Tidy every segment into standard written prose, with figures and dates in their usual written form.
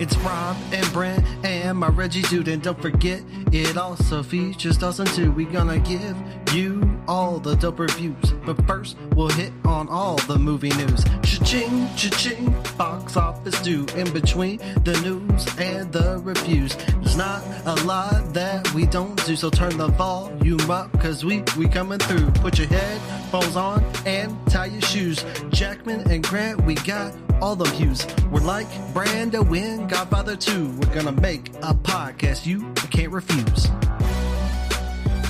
It's Rob and Brent and my Reggie dude, and don't forget it also features Dawson too. We gonna give you all the dope reviews, but first we'll hit on all the movie news. Cha-ching, cha-ching, box office due. In between the news and the reviews, there's not a lot that we don't do, so turn the volume up, cause we coming through. Put your headphones on and tie your shoes. Jackman and Grant, we got all the views. We're like Brando in Godfather 2. We're gonna make a podcast you can't refuse.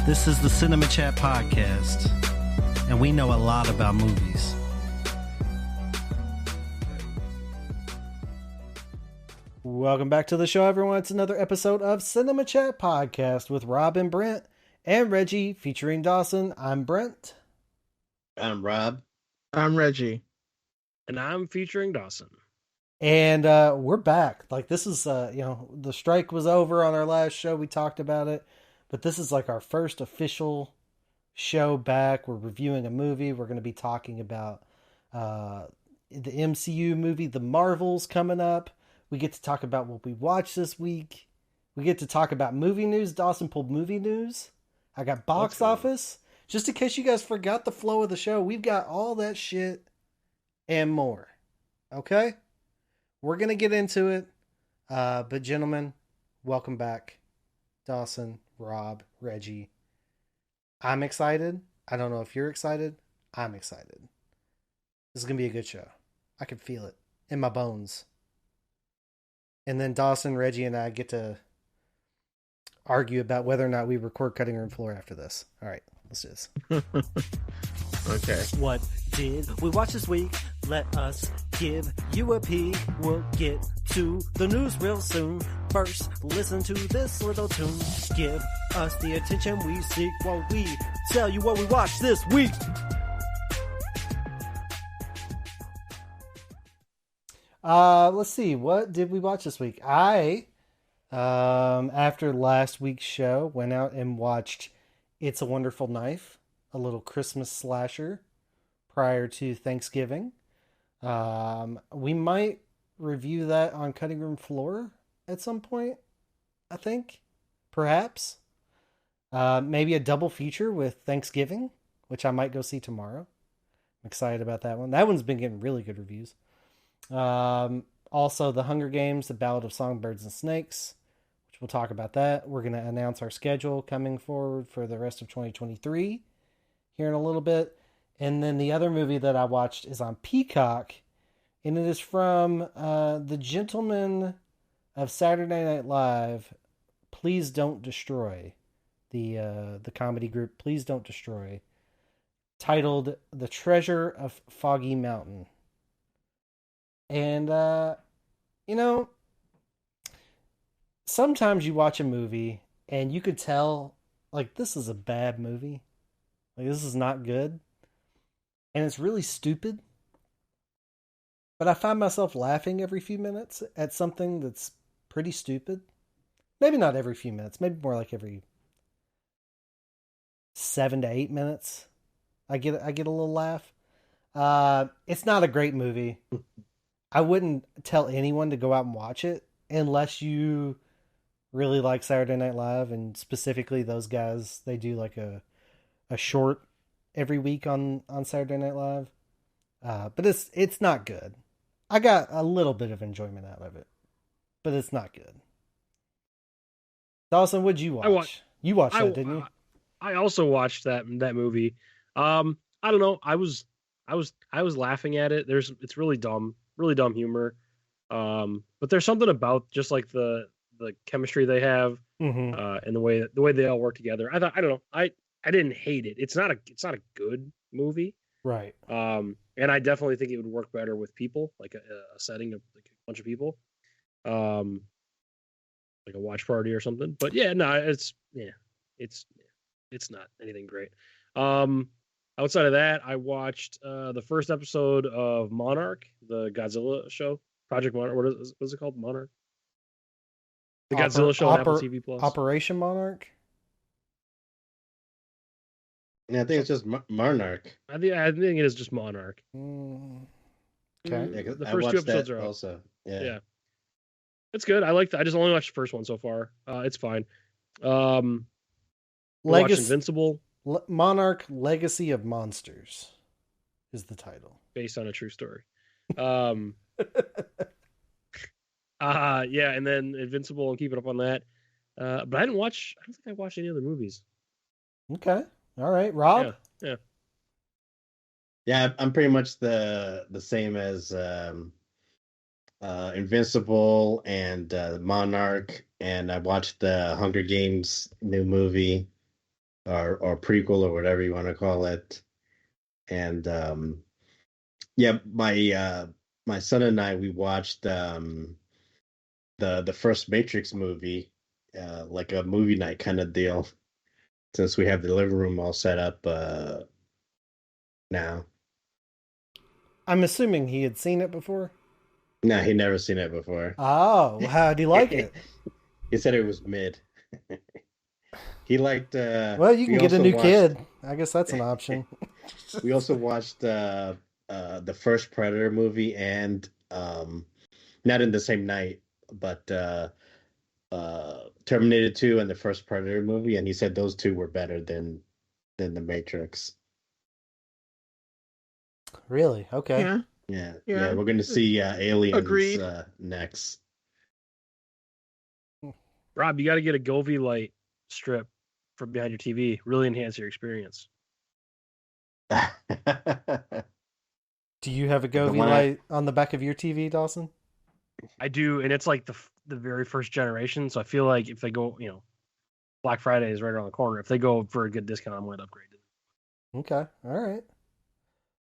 This is the Cinema Chat Podcast, and we know a lot about movies. Welcome back to the show, everyone. It's another episode of Cinema Chat Podcast with Rob and Brent and Reggie featuring Dawson. I'm Brent. I'm Rob. I'm Reggie. And I'm featuring Dawson. And we're back. Like, this is, the strike was over on our last show. We talked about it. But this is like our first official show back. We're reviewing a movie. We're going to be talking about the MCU movie, The Marvels, coming up. We get to talk about what we watched this week. We get to talk about movie news. Dawson pulled movie news. I got box office. Just in case you guys forgot the flow of the show, we've got all that shit and more. Okay? We're going to get into it. But gentlemen, welcome back. Dawson, Rob, Reggie. I'm excited. I don't know if you're excited. I'm excited. This is going to be a good show. I can feel it in my bones. And then Dawson, Reggie, and I get to argue about whether or not we record Cutting Room Floor after this. All right, let's do this. Okay. What did we watch this week? Let us give you a peek. We'll get to the news real soon. First, listen to this little tune. Give us the attention we seek while we tell you what we watched this week. Let's see. What did we watch this week? I, after last week's show, went out and watched It's a Wonderful Knife, a little Christmas slasher prior to Thanksgiving. We might review that on Cutting Room Floor at some point, I think. Perhaps. Maybe a double feature with Thanksgiving, which I might go see tomorrow. I'm excited about that one. That one's been getting really good reviews. Also, The Hunger Games, The Ballad of Songbirds and Snakes, which we'll talk about that. We're going to announce our schedule coming forward for the rest of 2023 here in a little bit. And then the other movie that I watched is on Peacock, and it is from the gentleman of Saturday Night Live, Please Don't Destroy, the comedy group Please Don't Destroy, titled The Treasure of Foggy Mountain. And, sometimes you watch a movie and you could tell, like, this is a bad movie. Like, this is not good. And it's really stupid. But I find myself laughing every few minutes at something that's pretty stupid. Maybe not every few minutes. Maybe more like every 7 to 8 minutes. I get a little laugh. It's not a great movie. I wouldn't tell anyone to go out and watch it unless you really like Saturday Night Live, and specifically those guys. They do like a short every week on Saturday Night Live. But it's not good. I got a little bit of enjoyment out of it, but it's not good. Dawson, what'd you watch? You watched that, didn't you? I also watched that movie. I don't know. I was laughing at it. It's really dumb humor. But there's something about just like the chemistry they have, and the way they all work together. I don't know. I didn't hate it. It's not a good movie. Right. And I definitely think it would work better with people, like a setting of like a bunch of people, like a watch party or something. But yeah, no, it's not anything great. Outside of that, I watched the first episode of Monarch, the Godzilla show, Project Monarch. What is it called? Monarch. The Godzilla show on Apple TV Plus. Operation Monarch. Yeah, I think it's just Monarch. I think it is just Monarch. Okay. Yeah, the first two episodes are also. Yeah. It's good. I like. I just only watched the first one so far. It's fine. Watched Legacy Invincible, Monarch Legacy of Monsters is the title. based on a true story. Um, yeah, and then Invincible and keeping up on that. But I don't think I watched any other movies. Okay. All right, Rob. Yeah. Yeah, I'm pretty much the same as Invincible and Monarch, and I watched the Hunger Games new movie or prequel or whatever you want to call it. And yeah, my son and I, we watched the first Matrix movie, like a movie night kind of deal, since we have the living room all set up now. I'm assuming he had seen it before. No, he never seen it before. Oh, how do you like it? He said it was mid. He liked. Well, you can get a new kid. I guess that's an option. We also watched the first Predator movie and not in the same night, but Terminator 2 and the first Predator movie, and he said those two were better than the Matrix. Really? Okay. Yeah. Yeah. We're going to see Aliens Agreed. Next. Rob, you got to get a Govee light strip from behind your TV. Really enhance your experience. Do you have a The Govee one light on the back of your TV, Dawson? I do, and it's like the very first generation. So I feel like if they go, Black Friday is right around the corner. If they go for a good discount, I'm going to upgrade it. Okay. All right.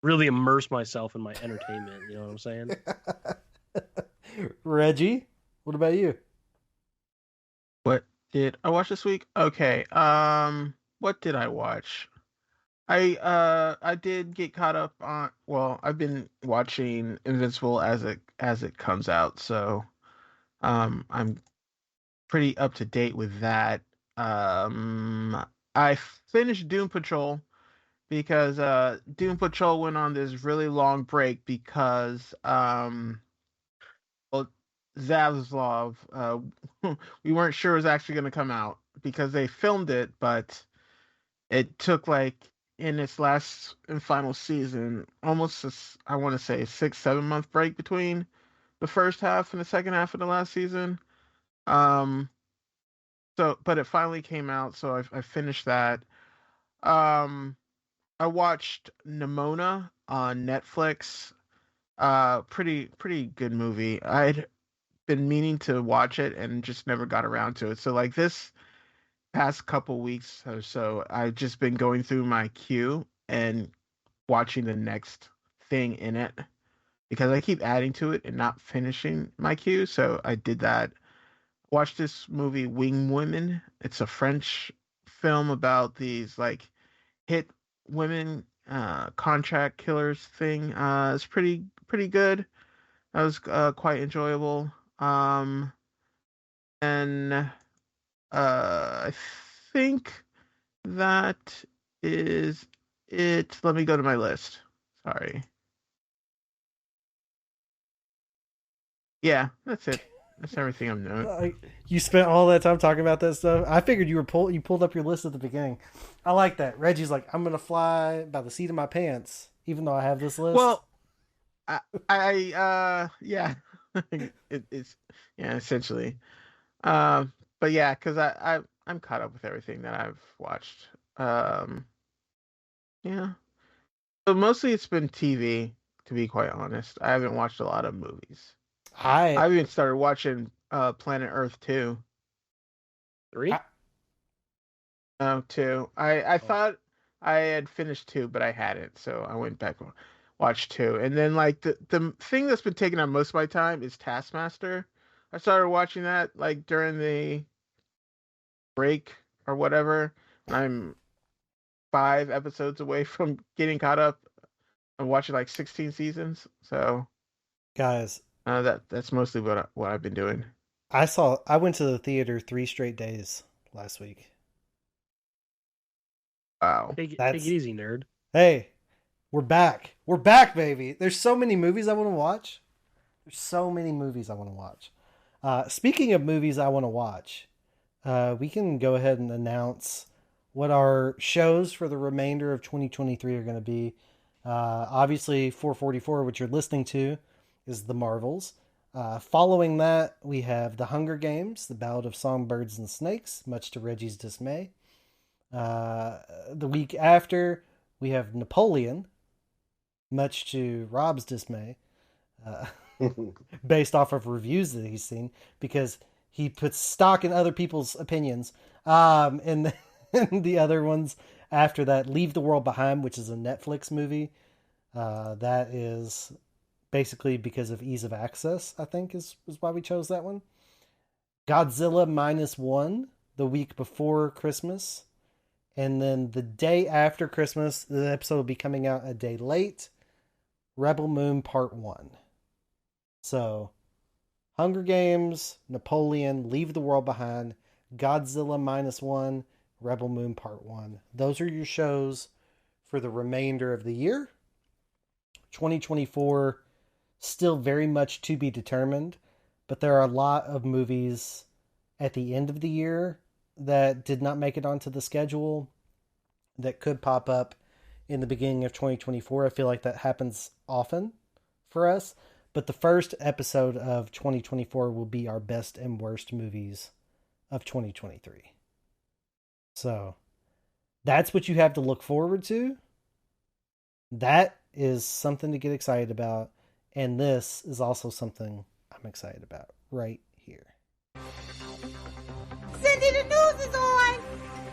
Really immerse myself in my entertainment. You know what I'm saying? Reggie, what about you? What did I watch this week? Okay. What did I watch? I did get caught up on. Well, I've been watching Invincible as it comes out, so I'm pretty up to date with that. I finished Doom Patrol because Doom Patrol went on this really long break because well, Zaslav, we weren't sure it was actually going to come out because they filmed it, but it took like in its last and final season almost I want to say 6-7 month break between the first half and the second half of the last season. So but it finally came out, so I finished that. I watched Nimona on Netflix. Pretty good movie. I'd been meaning to watch it and just never got around to it. So like this past couple weeks or so, I've just been going through my queue and watching the next thing in it because I keep adding to it and not finishing my queue. So I did that. Watched this movie Wing Women. It's a French film about these like hit women contract killers thing. It's pretty good. That was quite enjoyable. And I think that is it. Let me go to my list. Sorry. Yeah, that's it. That's everything I'm doing. You spent all that time talking about that stuff. I figured you pulled up your list at the beginning. I like that. Reggie's like, I'm gonna fly by the seat of my pants, even though I have this list. Well, I yeah, it's yeah, essentially. But yeah, because I'm caught up with everything that I've watched. Yeah. So mostly it's been TV, to be quite honest. I haven't watched a lot of movies. I've even started watching Planet Earth 2. 3? No, 2. I thought I had finished 2, but I hadn't, so I went back and watched 2. And then like the thing that's been taking up most of my time is Taskmaster. I started watching that like during the break or whatever. I'm 5 episodes away from getting caught up. I'm watching like 16 seasons, so guys, that's mostly what I've been doing. I went to the theater 3 straight days last week. Wow. Take it easy, nerd. Hey, we're back. We're back, baby. There's so many movies I want to watch. Speaking of movies I want to watch, we can go ahead and announce what our shows for the remainder of 2023 are going to be. Obviously, 444, which you're listening to, is The Marvels. Following that, we have The Hunger Games, The Ballad of Songbirds and Snakes, much to Reggie's dismay. The week after, we have Napoleon, much to Rob's dismay, based off of reviews that he's seen, because he puts stock in other people's opinions. And the other ones after that, Leave the World Behind, which is a Netflix movie. That is basically because of ease of access, I think is why we chose that one. Godzilla -1 the week before Christmas. And then the day after Christmas, the episode will be coming out a day late. Rebel Moon Part 1. So, Hunger Games, Napoleon, Leave the World Behind, Godzilla -1, Rebel Moon Part 1. Those are your shows for the remainder of the year. 2024, still very much to be determined, but there are a lot of movies at the end of the year that did not make it onto the schedule that could pop up in the beginning of 2024. I feel like that happens often for us. But the first episode of 2024 will be our best and worst movies of 2023. So that's what you have to look forward to. That is something to get excited about. And this is also something I'm excited about right here. Cindy, the news is on!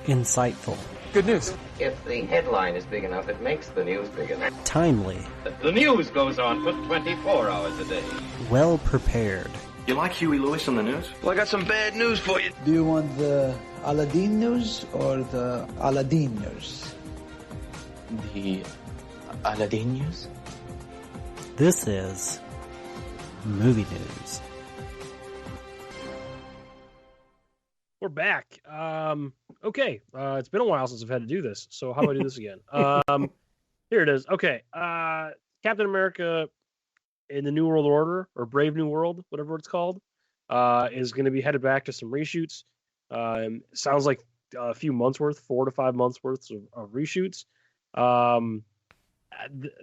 Insightful. Good news. If the headline is big enough, it makes the news big enough. Timely. The news goes on for 24 hours a day. Well prepared. You like Huey Lewis on the news? Well, I got some bad news for you. Do you want the Aladdin news or the Aladdin news? The Aladdin news? This is Movie News. We're back. Okay. It's been a while since I've had to do this, so how do I do this again? Here it is. Okay. Captain America in the New World Order, or Brave New World, whatever it's called, is going to be headed back to some reshoots. Sounds like a few months worth, 4 to 5 months worth of reshoots.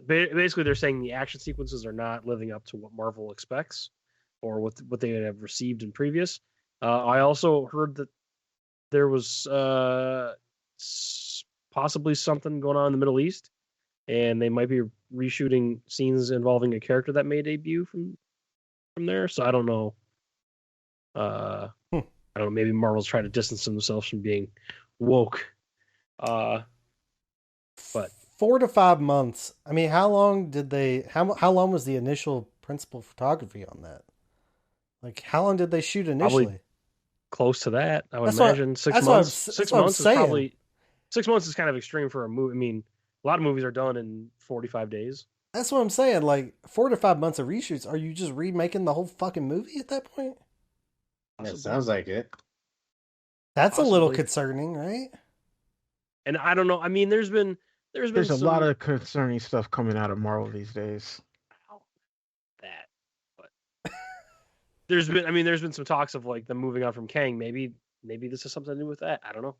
Basically, they're saying the action sequences are not living up to what Marvel expects or what they have received in previous. I also heard that there was possibly something going on in the Middle East, and they might be reshooting scenes involving a character that made debut from there. So I don't know. I don't know. Maybe Marvel's trying to distance themselves from being woke. But 4 to 5 months. I mean, how long did they? How long was the initial principal photography on that? Like, how long did they shoot initially? Probably close to that, I would That's imagine. what- 6 that's what I'm- months. that's 6 what I'm months is saying. probably 6 months is kind of extreme for a movie. I mean, a lot of movies are done in 45 days. That's what I'm saying. Like 4 to 5 months of reshoots. Are you just remaking the whole fucking movie at that point? It sounds like it. That's a little Possibly. concerning, right? And I don't know. I mean, there's There's a some, lot of concerning stuff coming out of Marvel these days. that, but there's been some talks of like them moving on from Kang. Maybe this has something to do with that. I don't know.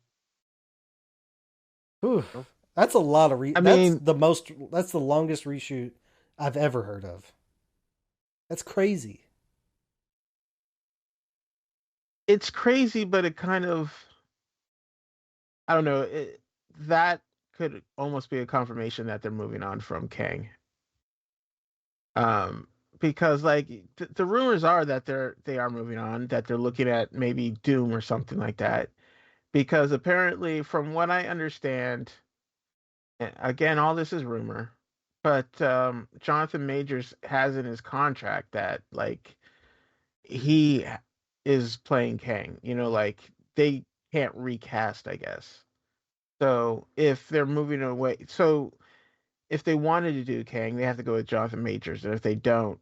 Whew. That's a lot of I mean- that's the longest reshoot I've ever heard of. That's crazy. It's crazy, but it kind of, I don't know, that could almost be a confirmation that they're moving on from Kang. Because like the rumors are that they are moving on, that they're looking at maybe Doom or something like that. Because apparently, from what I understand, again, all this is rumor, but Jonathan Majors has in his contract that like he is playing Kang. You know, like they can't recast, I guess. So if they're moving away, so if they wanted to do Kang, they have to go with Jonathan Majors, and if they don't,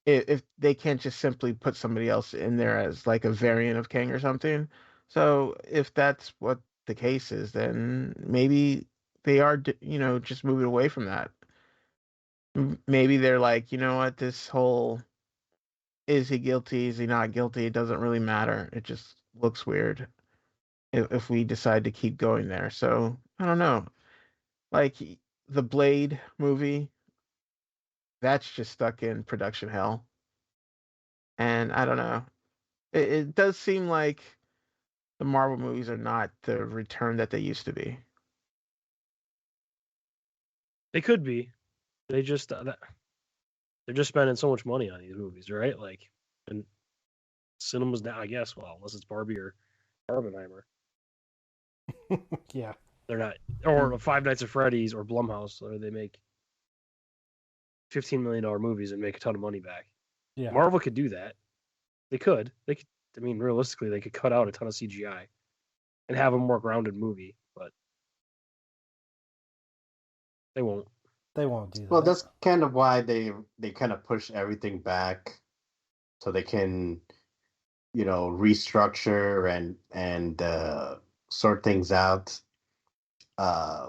if they can't just simply put somebody else in there as like a variant of Kang or something. So if that's what the case is, then maybe they are, just moving away from that. Maybe they're like, you know what, this whole is he guilty? Is he not guilty? It doesn't really matter. It just looks weird if we decide to keep going there. So I don't know. Like the Blade movie, that's just stuck in production hell, and I don't know. It does seem like the Marvel movies are not the return that they used to be. They could be. They just they're just spending so much money on these movies, right? Like, and cinema's down, I guess. Well, unless it's Barbie or Barbenheimer, Yeah. they're not. Or Five Nights at Freddy's or Blumhouse, or they make $15 million movies and make a ton of money back. Yeah. Marvel could do that. They could. They could. I mean, realistically, they could cut out a ton of CGI and have a more grounded movie, but they won't. They won't do that. Well, that's kind of why they kind of push everything back, so they can, restructure and sort things out. I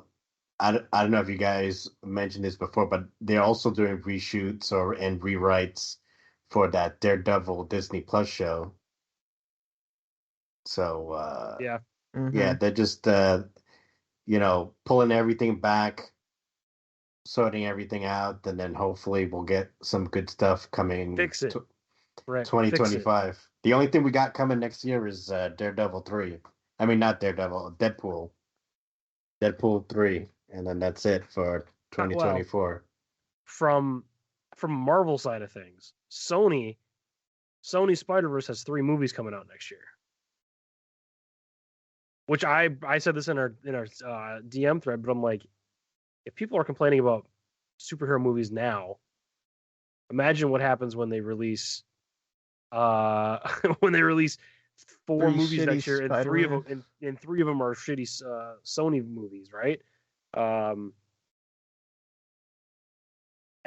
don't know if you guys mentioned this before, but they're also doing reshoots and rewrites for that Daredevil Disney Plus show. So Yeah. yeah, they're just pulling everything back, sorting everything out, and then hopefully we'll get some good stuff coming. Fix it. Right. 2025. The only thing we got coming next year is Daredevil 3. I mean, not Daredevil, Deadpool. Deadpool 3, and then that's it for 2024. Well, from Marvel side of things, Sony Spider-Verse has 3 movies coming out next year. Which I said this in our DM thread, but I'm like, if people are complaining about superhero movies now, imagine what happens when they release 4 movies next year, and Spider-Man. three of them are shitty Sony movies, right?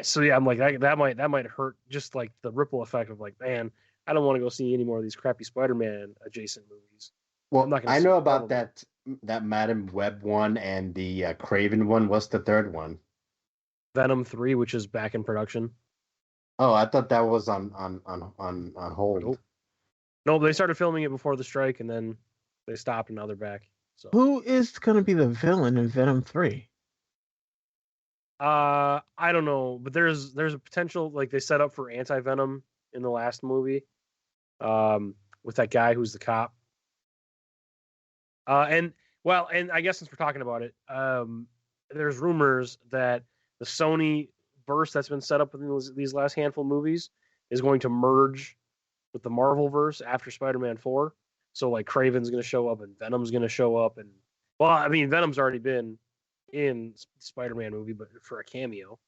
So yeah, I'm like that might hurt, just like the ripple effect of like, man, I don't want to go see any more of these crappy Spider-Man adjacent movies. Well, I know about that Madam Web one and the Craven one. What's the third one? Venom 3, which is back in production. Oh, I thought that was on hold. Nope, they started filming it before the strike, and then they stopped, and now they're back. So Who is going to be the villain in Venom 3? I don't know, but there's a potential, like they set up for Anti-Venom in the last movie, with that guy who's the cop. And I guess since we're talking about it, there's rumors that the Sony verse that's been set up in these last handful of movies is going to merge with the Marvel verse after Spider-Man 4. So like Craven's going to show up and Venom's going to show up, and well, I mean Venom's already been in Spider-Man movie, but for a cameo.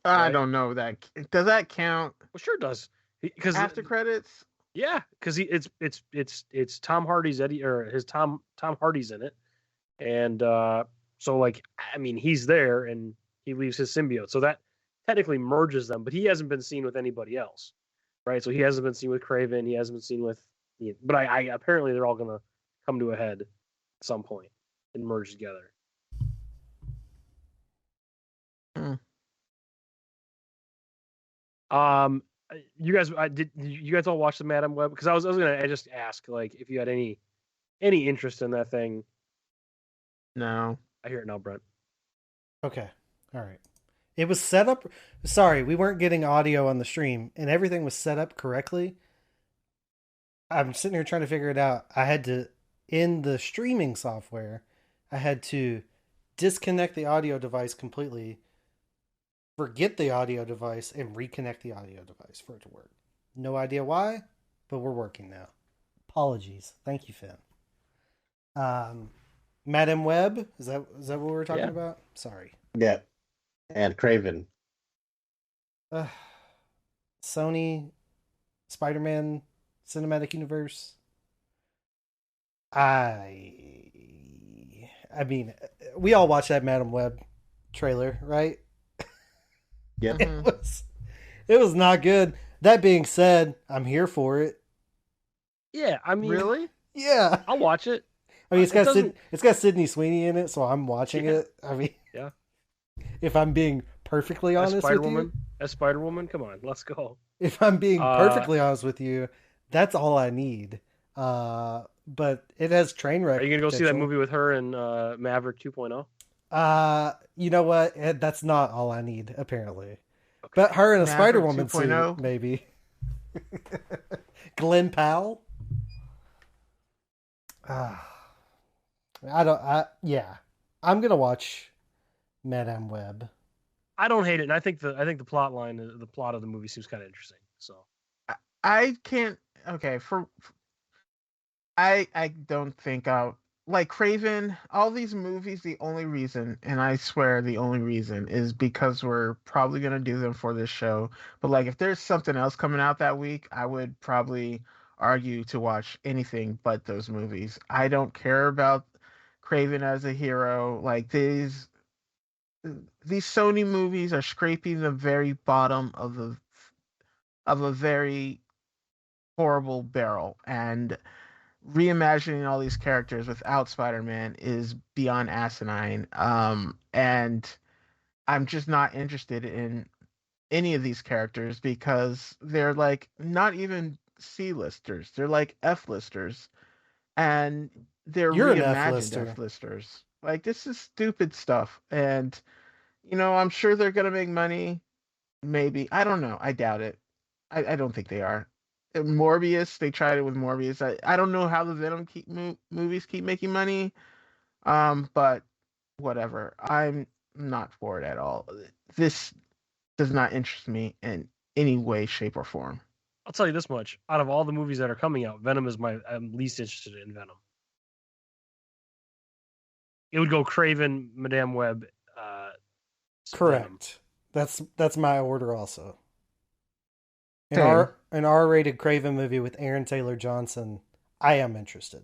I don't know that. Does that count? Well, sure it does. Because after credits. Yeah, because it's Tom Hardy's Tom Hardy's in it, and so like I mean he's there and he leaves his symbiote, so that technically merges them. But he hasn't been seen with anybody else, right? So he hasn't been seen with Craven. He hasn't been seen with, but I apparently they're all gonna come to a head at some point and merge together. You guys, did you guys all watch the Madam Web? Because I was gonna just ask like if you had any interest in that thing. No, I hear it now, Brent. Okay, all right. It was set up. Sorry, we weren't getting audio on the stream, and everything was set up correctly. I'm sitting here trying to figure it out. I had to, in the streaming software, I had to disconnect the audio device completely, forget the audio device, and reconnect the audio device for it to work. No idea why, but we're working now. Apologies. Thank you, Finn. Madam Web, is that what we were talking about? Sorry. Yeah. And Craven. Sony, Spider-Man Cinematic Universe. I mean, we all watched that Madam Web trailer, right? Yeah. It was not good. That being said, I'm here for it. Yeah, I mean, really? Yeah, I'll watch it. I mean, it's got Sydney Sweeney in it, so I'm watching it. I mean, yeah. If I'm being perfectly As honest Spider with you, Woman, as Spider Woman, come on, let's go. if I'm being perfectly honest with you, that's all I need. But it has train wreck. Are you gonna go see that potential. movie with her and Maverick 2.0? You know what? That's not all I need, apparently. Okay. But her in a Spider Woman suit, maybe. Glenn Powell. I'm gonna watch Madame Web. I don't hate it, and I think the plot line, the plot of the movie seems kind of interesting. So I can't. Okay, I don't think I'll like Craven. All these movies, the only reason, and I swear the only reason, is because we're probably gonna do them for this show. But like, if there's something else coming out that week, I would probably argue to watch anything but those movies. I don't care about Craven as a hero. Like these Sony movies are scraping the very bottom of a very horrible barrel, and reimagining all these characters without Spider-Man is beyond asinine. And I'm just not interested in any of these characters because they're like not even C-listers. They're like F-listers. And they're reimagined F-listers. Like, this is stupid stuff. And, I'm sure they're going to make money. Maybe. I don't know. I doubt it. I don't think they are. Morbius, they tried it with Morbius. I don't know how the Venom movies keep making money. But whatever. I'm not for it at all. This does not interest me in any way, shape, or form. I'll tell you this much. Out of all the movies that are coming out, Venom is I'm least interested in Venom. It would go Craven, Madame Web. Correct. Venom. That's my order also. An R-rated Craven movie with Aaron Taylor Johnson, I am interested.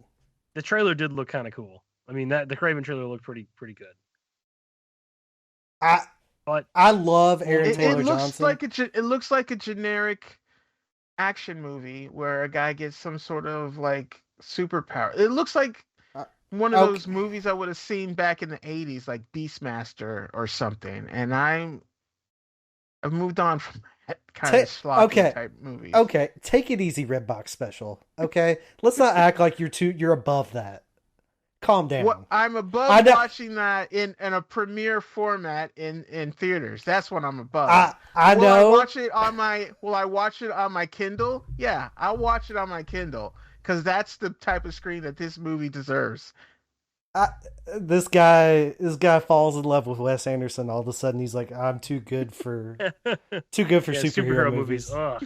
The trailer did look kind of cool. I mean, the Craven trailer looked pretty good. I love Aaron Taylor Johnson. It looks like a generic action movie where a guy gets some sort of like superpower. It looks like one of those movies I would have seen back in the 80s, like Beastmaster or something. And I've moved on from that kind of sloppy type movies. Okay, take it easy, Redbox Special. Okay, let's not act like you're above that. Calm down. Well, I'm above watching that in a premiere format in theaters. That's what I'm above. I know. Will I watch it on my Kindle? Yeah, I'll watch it on my Kindle because that's the type of screen that this movie deserves. This guy falls in love with Wes Anderson. All of a sudden, he's like, "I'm too good for superhero movies." Ugh.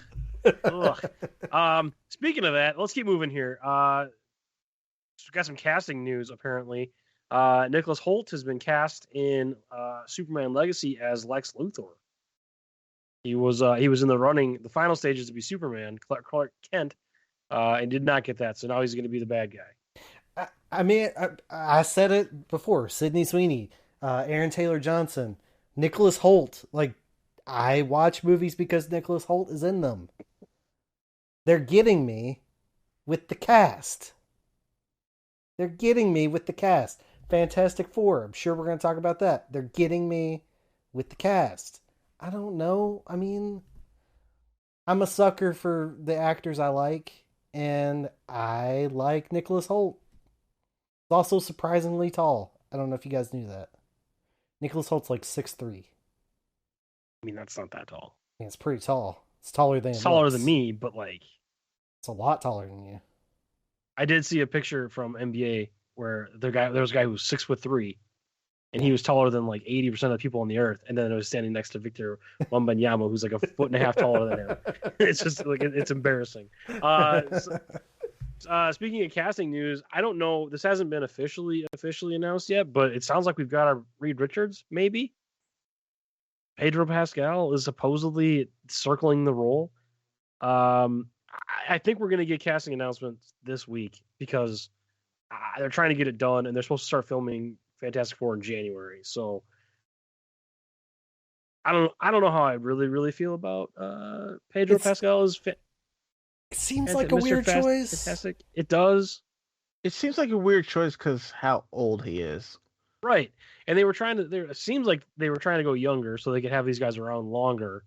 Ugh. Speaking of that, let's keep moving here. We got some casting news. Apparently, Nicholas Hoult has been cast in Superman Legacy as Lex Luthor. He was in the final stages to be Superman, Clark Kent, and did not get that. So now he's going to be the bad guy. I mean, I said it before. Sydney Sweeney, Aaron Taylor Johnson, Nicholas Hoult. Like, I watch movies because Nicholas Hoult is in them. They're getting me with the cast. Fantastic Four. I'm sure we're going to talk about that. They're getting me with the cast. I don't know. I mean, I'm a sucker for the actors I like, and I like Nicholas Hoult. He's also surprisingly tall. I don't know if you guys knew that. Nicholas Holt's like 6'3". I mean, that's not that tall. Yeah, it's pretty tall. It's taller than me, but like, it's a lot taller than you. I did see a picture from NBA where there was a guy who was 6'3", and he was taller than like 80% of the people on the earth. And then I was standing next to Victor Wembanyama, who's like a foot and a half taller than him. It's just like it's embarrassing. Speaking of casting news, I don't know. This hasn't been officially announced yet, but it sounds like we've got our Reed Richards. Maybe Pedro Pascal is supposedly circling the role. I think we're going to get casting announcements this week because they're trying to get it done, and they're supposed to start filming Fantastic Four in January. So I don't know how I really feel about Pedro Pascal as it seems like a weird choice. Fantastic. It does. It seems like a weird choice because how old he is. Right. And they were trying to. It seems like they were trying to go younger so they could have these guys around longer.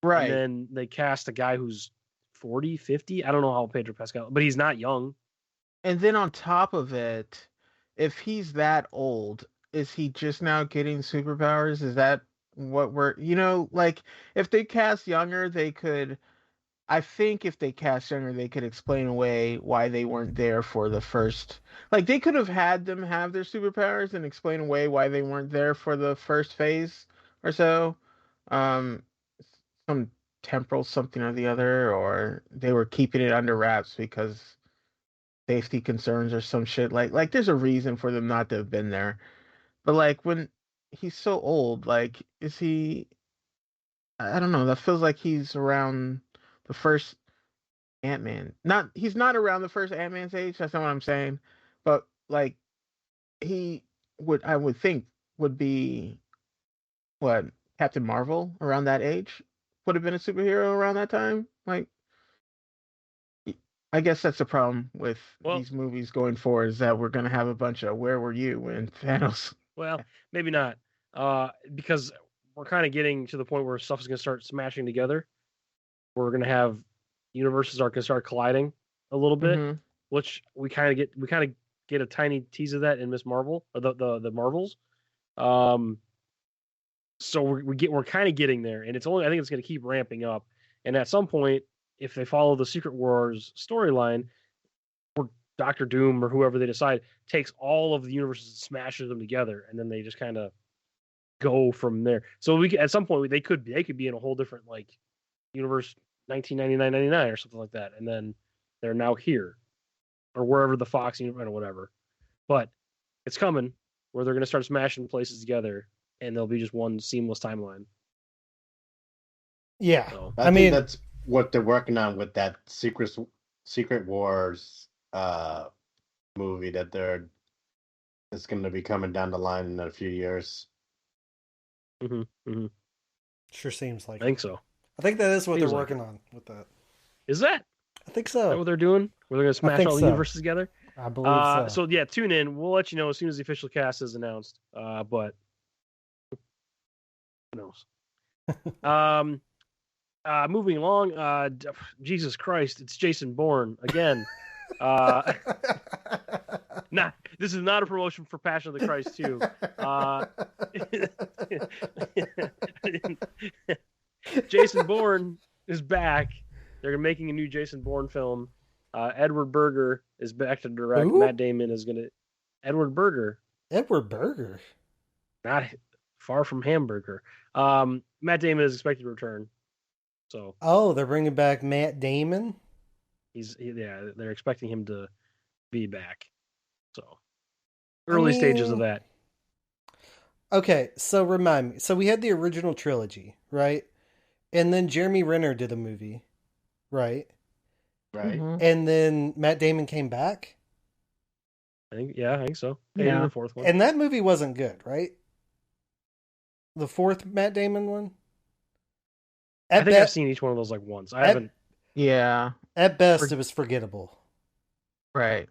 Right. And then they cast a guy who's 40, 50. I don't know how Pedro Pascal, but he's not young. And then on top of it, if he's that old, is he just now getting superpowers? Is that what we're, like if they cast younger, they could, I think if they cast younger, they could explain away why they weren't there for the first, like they could have had them have their superpowers and explain away why they weren't there for the first phase or so. Um, some temporal something or the other, or they were keeping it under wraps because safety concerns or some shit. Like there's a reason for them not to have been there. But like when he's so old, like is he? I don't know. That feels like he's around the first Ant-Man. He's not around the first Ant-Man's age. That's not what I'm saying. But like he I would think would be what Captain Marvel around that age would have been a superhero around that time. Like I guess that's the problem with these movies going forward is that we're going to have a bunch of where were you when Thanos. Well, maybe not. Because we're kind of getting to the point where stuff is going to start smashing together. We're going to have universes are going to start colliding a little bit, which we kind of get a tiny tease of that in Miss Marvel, or the Marvels. So we're kind of getting there, and I think it's going to keep ramping up. And at some point, if they follow the Secret Wars storyline, or Doctor Doom or whoever they decide takes all of the universes and smashes them together, and then they just kind of go from there. So at some point they could be in a whole different like universe 1999 or something like that, and then they're now here or wherever the Fox universe or whatever. But it's coming where they're going to start smashing places together, and there'll be just one seamless timeline. Yeah, so, I mean that's what they're working on with that Secret Wars movie that it's going to be coming down the line in a few years. Sure seems like I think so. I think that is what they're working on with that. Is that? I think so. Is that what they're doing? Where they're going to smash all the universes together? I believe so. So yeah, tune in. We'll let you know as soon as the official cast is announced. But who knows? Moving along. Jesus Christ, it's Jason Bourne again. This is not a promotion for Passion of the Christ 2. Jason Bourne is back. They're making a new Jason Bourne film. Edward Berger is back to direct. Who? Matt Damon is going to... Edward Berger. Edward Berger? Not far from hamburger. Matt Damon is expected to return. So. Oh, they're bringing back Matt Damon? They're expecting him to be back. So, early stages of that. Okay, so remind me. So we had the original trilogy, right? And then Jeremy Renner did a movie, right? Right. And then Matt Damon came back? I think so. Yeah. The fourth one. And that movie wasn't good, right? The fourth Matt Damon one? I think I've seen each one of those like once. I haven't. Yeah. At best, it was forgettable. Right.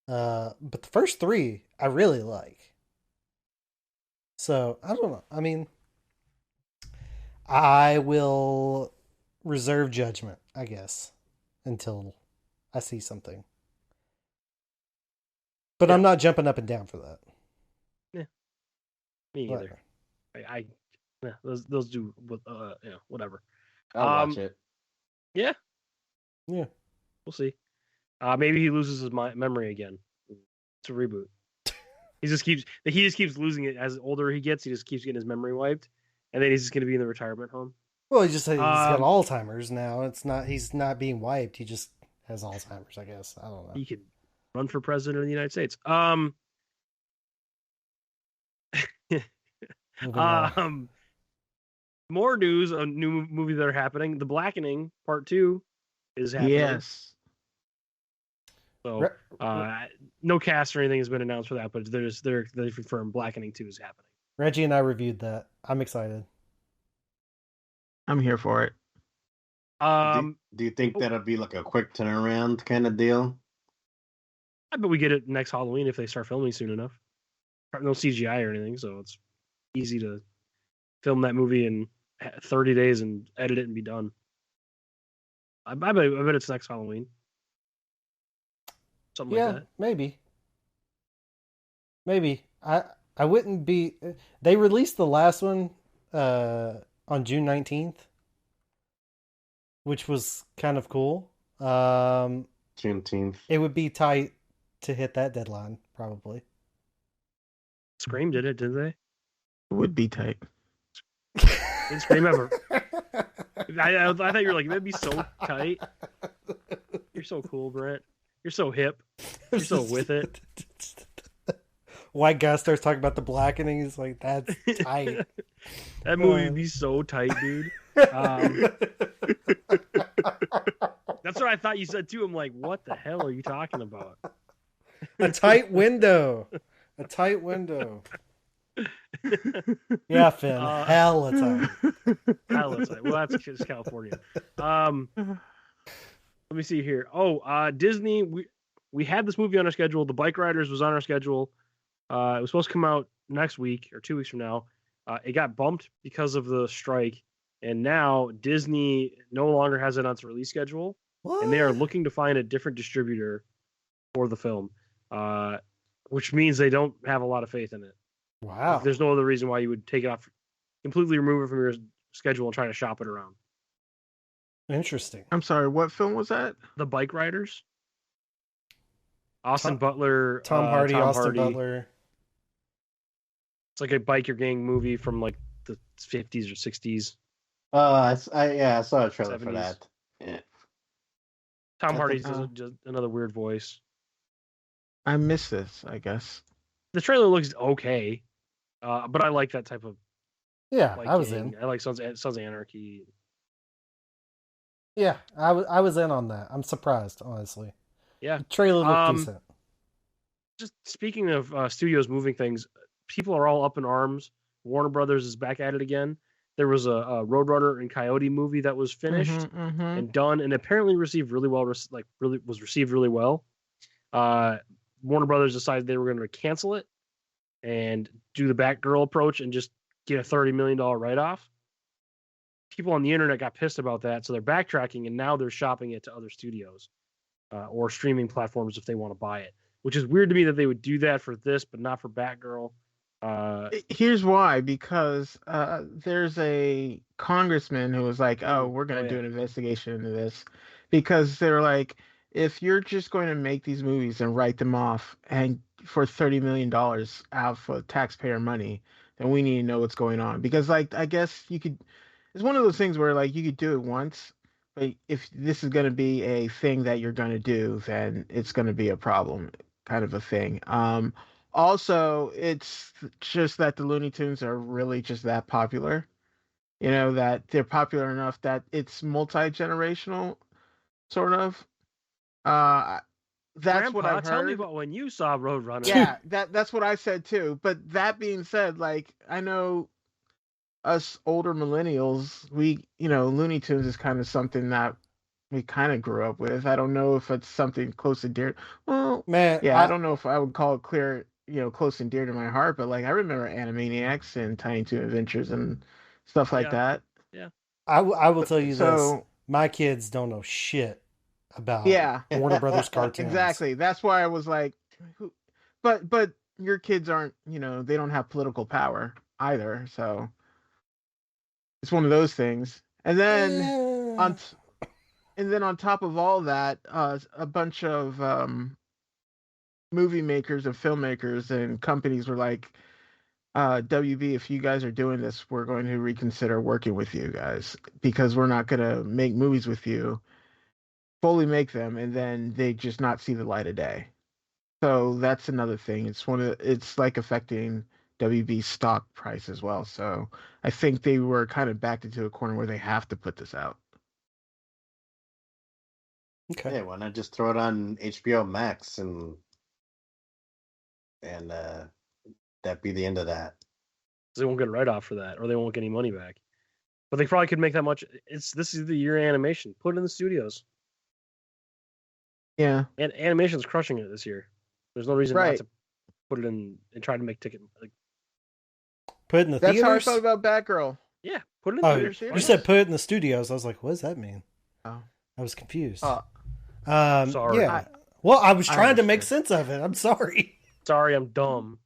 But the first three, I really like. So, I don't know. I mean, I will reserve judgment, I guess, until I see something. But I'm not jumping up and down for that. Yeah. Me either. Those do whatever. I'll watch it. Yeah. Yeah. We'll see. Maybe he loses his memory again. It's a reboot. He just keeps losing it as older he gets. He just keeps getting his memory wiped, and then he's just going to be in the retirement home. Well, he's got Alzheimer's now. He's not being wiped. He just has Alzheimer's, I guess. I don't know. He could run for president of the United States. More news on new movies that are happening. The Blackening Part 2 is happening. Yes. So no cast or anything has been announced for that, but they're confirmed Blackening 2 is happening. Reggie and I reviewed that. I'm excited. I'm here for it. Do you think that'll be like a quick turnaround kind of deal? I bet we get it next Halloween if they start filming soon enough. no CGI or anything, so it's easy to film that movie in 30 days and edit it and be done. I bet it's next Halloween. Something like that. Maybe. I wouldn't be. They released the last one on June 19th, which was kind of cool. Juneteenth. It would be tight to hit that deadline, probably. Scream did it, didn't they? It would be tight. Did Scream ever? I thought you were like, that'd be so tight. You're so cool, Brent. You're so hip. You're so with it. White guy starts talking about the blackening. He's like, that's tight. That movie would be so tight, dude. That's what I thought you said too. I'm like, what the hell are you talking about? A tight window. A tight window. Yeah, Finn. Hella tight. Hella tight. Well, that's just California. Let me see here. Oh, Disney. We had this movie on our schedule. The Bike Riders was on our schedule. It was supposed to come out next week or 2 weeks from now. It got bumped because of the strike, and now Disney no longer has it on its release schedule, and they are looking to find a different distributor for the film, which means they don't have a lot of faith in it. Wow. There's no other reason why you would take it off, completely remove it from your schedule and try to shop it around. Interesting. I'm sorry, what film was that? The Bike Riders. Austin Butler. Tom Hardy, Austin Butler. It's like a biker gang movie from like the 50s or 60s. I saw a trailer 70s. for that. Yeah. Tom Hardy's just another weird voice. I miss this, I guess. The trailer looks okay, but I like that type of. Yeah, like, I was gang. in. I like Sons of Anarchy. Yeah, I was in on that. I'm surprised, honestly. Yeah, the trailer looked decent. Just speaking of studios moving things, people are all up in arms. Warner Brothers is back at it again. There was a Roadrunner and Coyote movie that was finished and done, and apparently received really well. Was received really well. Warner Brothers decided they were going to cancel it and do the Batgirl approach and just get a $30 million write-off. People on the internet got pissed about that, so they're backtracking, and now they're shopping it to other studios or streaming platforms if they want to buy it, which is weird to me that they would do that for this, but not for Batgirl. Here's why, because there's a congressman who was like, oh, we're going to do an investigation into this, because they're like, if you're just going to make these movies and write them off and for $30 million out of taxpayer money, then we need to know what's going on. Because, like, I guess you could, it's one of those things where, like, you could do it once, but if this is going to be a thing that you're going to do, then it's going to be a problem, kind of a thing. Also, it's just that the Looney Tunes are really just that popular. You know, that they're popular enough that it's multi-generational, sort of. That's Grandpa, what I've heard. Tell me about when you saw Roadrunner. Yeah, that's what I said too. But that being said, like, I know us older millennials, Looney Tunes is kind of something that we kind of grew up with. I don't know if it's something close and dear. Well, man, yeah, I don't know if I would call it close and dear to my heart. But like, I remember Animaniacs and Tiny Toon Adventures and stuff like that. Yeah, I will tell you this: my kids don't know shit about Warner Brothers cartoons. Exactly. That's why I was like, but your kids aren't, they don't have political power either. So it's one of those things. And then on top of all that, a bunch of movie makers and filmmakers and companies were like, WB, if you guys are doing this, we're going to reconsider working with you guys, because we're not going to make movies with you, fully make them, and then they just not see the light of day. So that's another thing. It's like affecting WB's stock price as well. So I think they were kind of backed into a corner where they have to put this out. Okay. Yeah, why not just throw it on HBO Max and that be the end of that? They won't get a write-off for that, or they won't get any money back. But they probably could make that much. This is the year of animation. Put it in the studios. Yeah. And animation's crushing it this year. There's no reason not to put it in and try to make ticket. Like, Put it in the That's theaters? how I felt about Batgirl. yeah, put it in Oh, theaters. you theaters. said put it in the studios. I was like, what does that mean? Oh. I was confused. Sorry. Yeah. Well, I was I trying to make understand. sense of it. I'm sorry. Sorry, I'm dumb.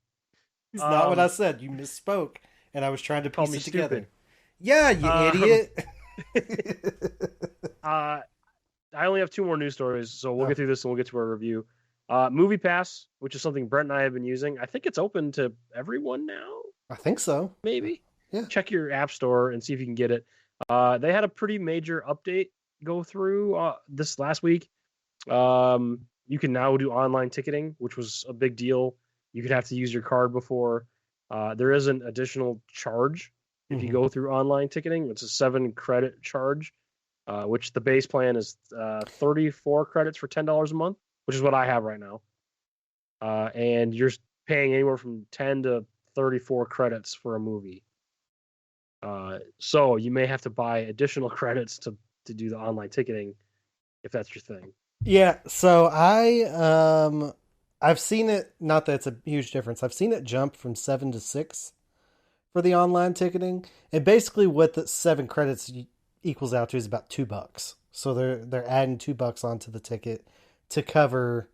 It's not what I said. You misspoke, and I was trying to Call piece me it together. stupid. Yeah, you idiot. I only have 2 more news stories, so we'll get through this and we'll get to our review. Movie Pass, which is something Brent and I have been using. I think it's open to everyone now. I think so. Maybe. Yeah. Check your app store and see if you can get it. They had a pretty major update go through this last week. You can now do online ticketing, which was a big deal. You could have to use your card before. There is an additional charge if you go through online ticketing. It's a 7 credit charge, which the base plan is 34 credits for $10 a month, which is what I have right now. And you're paying anywhere from 10 to 34 credits for a movie. So you may have to buy additional credits to do the online ticketing if that's your thing. Yeah, so I've seen it, not that it's a huge difference. I've seen it jump from 7 to 6 for the online ticketing. And basically what the 7 credits equals out to is about $2. So they're adding $2 onto the ticket to cover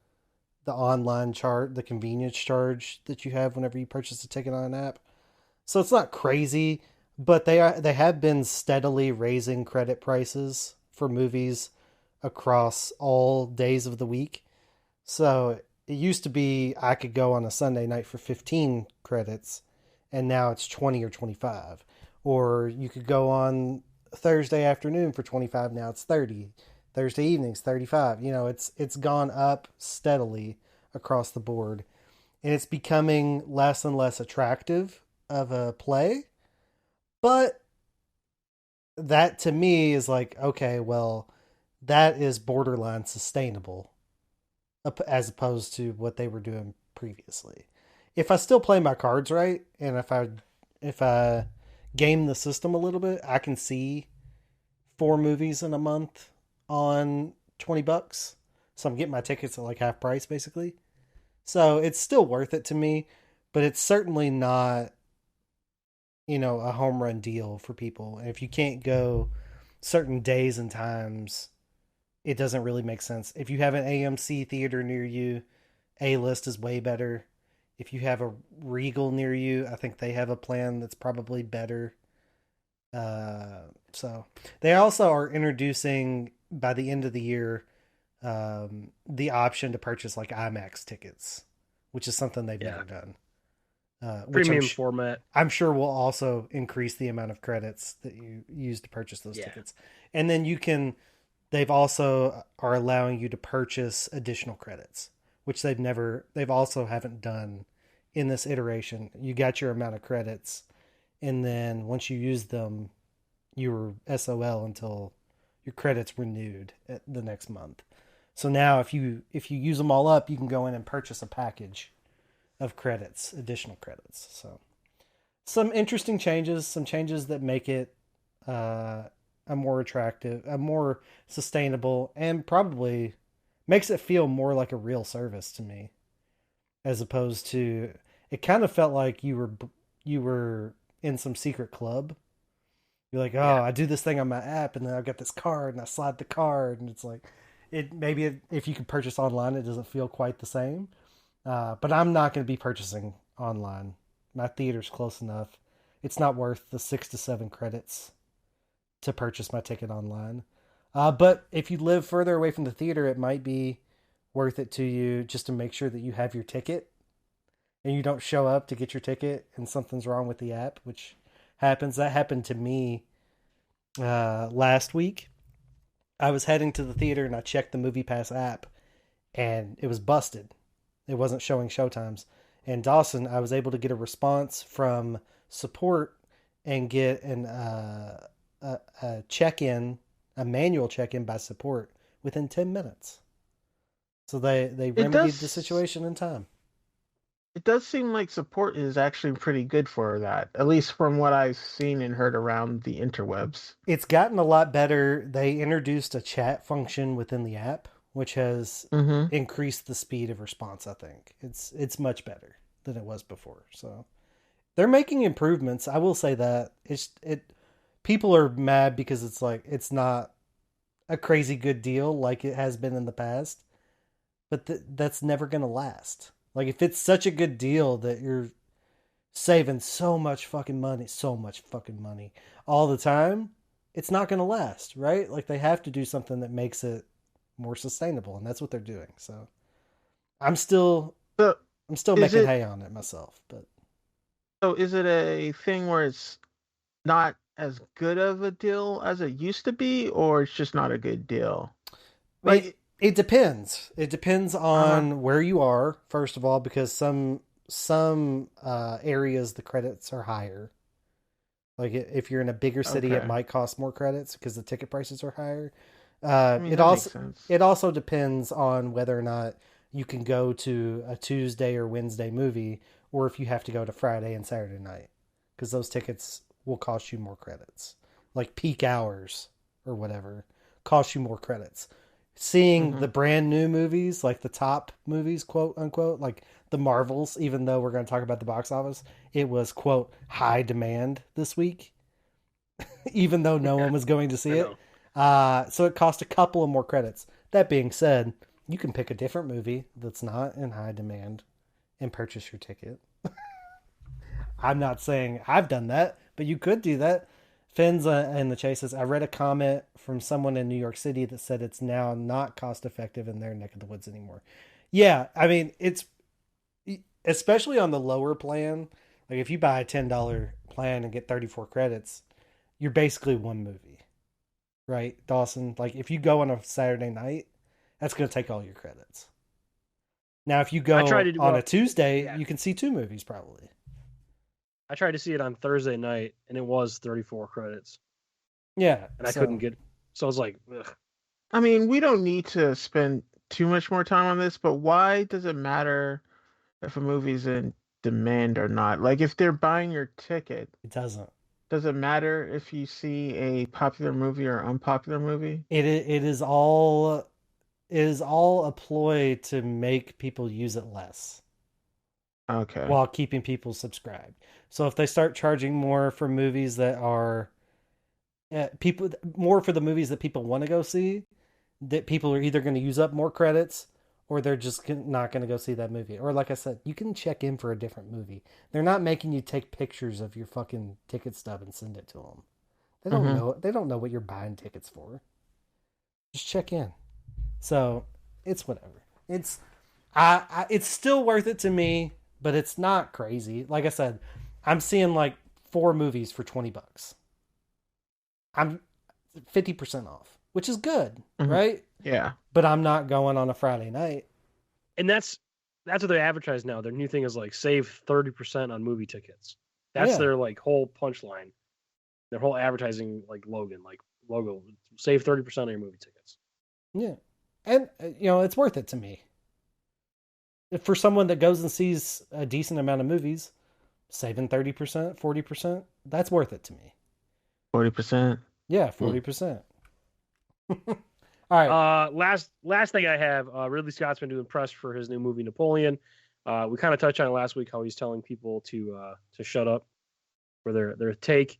the online charge, the convenience charge that you have whenever you purchase a ticket on an app. So it's not crazy, but they have been steadily raising credit prices for movies across all days of the week. So it used to be I could go on a Sunday night for 15 credits, and now it's 20 or 25. Or you could go on Thursday afternoon for 25, now it's 30. Thursday evenings, 35. You know, it's gone up steadily across the board. And it's becoming less and less attractive of a play. But that to me is like, okay, well, that is borderline sustainable as opposed to what they were doing previously. If I still play my cards right, and if I game the system a little bit, I can see 4 movies in a month on $20. So I'm getting my tickets at like half price basically. So it's still worth it to me, but it's certainly not, you know, a home run deal for people. And if you can't go certain days and times, it doesn't really make sense. If you have an AMC theater near you, A-List is way better. If you have a Regal near you, I think they have a plan that's probably better. So they also are introducing by the end of the year the option to purchase like IMAX tickets, which is something they've never done. Premium format. I'm sure will also increase the amount of credits that you use to purchase those tickets. And then they've also are allowing you to purchase additional credits, which they've also haven't done in this iteration. You got your amount of credits, and then once you use them, you were SOL until your credits renewed at the next month. So now if you use them all up, you can go in and purchase a package of credits, additional credits. So some interesting changes, some changes that make it a more attractive, a more sustainable, and probably makes it feel more like a real service to me, as opposed to, it kind of felt like you were in some secret club. You're like, I do this thing on my app, and then I've got this card, and I slide the card, and it's like, if you can purchase online, it doesn't feel quite the same. But I'm not going to be purchasing online. My theater's close enough. It's not worth the 6 to 7 credits to purchase my ticket online. But if you live further away from the theater, it might be worth it to you just to make sure that you have your ticket and you don't show up to get your ticket and something's wrong with the app, which happens. That happened to me last week. I was heading to the theater and I checked the Movie Pass app and it was busted. It wasn't showing showtimes. And Dawson, I was able to get a response from support and get a check-in, a manual check-in by support within 10 minutes. So they remedied the situation in time. It does seem like support is actually pretty good for that, at least from what I've seen and heard around the interwebs. It's gotten a lot better. They introduced a chat function within the app, which has increased the speed of response, I think. It's much better. than it was before. So they're making improvements. I will say that people are mad because it's like it's not a crazy good deal like it has been in the past, but that's never going to last. Like if it's such a good deal that you're saving so much fucking money all the time, it's not going to last, right? Like they have to do something that makes it more sustainable, and that's what they're doing. So I'm still making hay on it myself, but so is it a thing where it's not as good of a deal as it used to be, or it's just not a good deal? Like it depends. It depends on where you are, first of all, because some areas the credits are higher. Like if you're in a bigger city, it might cost more credits because the ticket prices are higher. It also depends on whether or not you can go to a Tuesday or Wednesday movie, or if you have to go to Friday and Saturday night, because those tickets will cost you more credits. Like peak hours or whatever cost you more credits. Seeing the brand new movies, like the top movies, quote unquote, like the Marvels, even though we're going to talk about the box office, it was, quote, high demand this week, even though no one was going to see it. So it cost a couple of more credits. That being said, you can pick a different movie that's not in high demand and purchase your ticket. I'm not saying I've done that, but you could do that. Fins and the Chases. I read a comment from someone in New York City that said it's now not cost effective in their neck of the woods anymore. Yeah, I mean, it's especially on the lower plan. Like if you buy a $10 plan and get 34 credits, you're basically one movie, right, Dawson? Like if you go on a Saturday night, that's going to take all your credits. Now, if you go on a Tuesday, you can see two movies probably. I tried to see it on Thursday night, and it was 34 credits. Yeah. And I couldn't get... So I was like, ugh. I mean, we don't need to spend too much more time on this, but why does it matter if a movie's in demand or not? Like, if they're buying your ticket... It doesn't. Does it matter if you see a popular movie or unpopular movie? It is all a ploy to make people use it less. Okay. While keeping people subscribed. So if they start charging more for movies that are more for the movies that people want to go see, that people are either going to use up more credits or they're just not going to go see that movie. Or like I said, you can check in for a different movie. They're not making you take pictures of your fucking ticket stub and send it to them. They don't know. They don't know what you're buying tickets for. Just check in. So it's whatever. It's still worth it to me, but it's not crazy. Like I said, I'm seeing like 4 movies for $20. I'm 50% off, which is good, right? Yeah. But I'm not going on a Friday night. And that's what they advertise now. Their new thing is like save 30% on movie tickets. That's their like whole punchline. Their whole advertising like logo. Save 30% on your movie tickets. Yeah. And it's worth it to me. For someone that goes and sees a decent amount of movies, saving 30%, 40%, that's worth it to me. 40%? Yeah, 40%. All right. Last thing I have, Ridley Scott's been doing press for his new movie Napoleon. We kind of touched on it last week, how he's telling people to shut up for their take.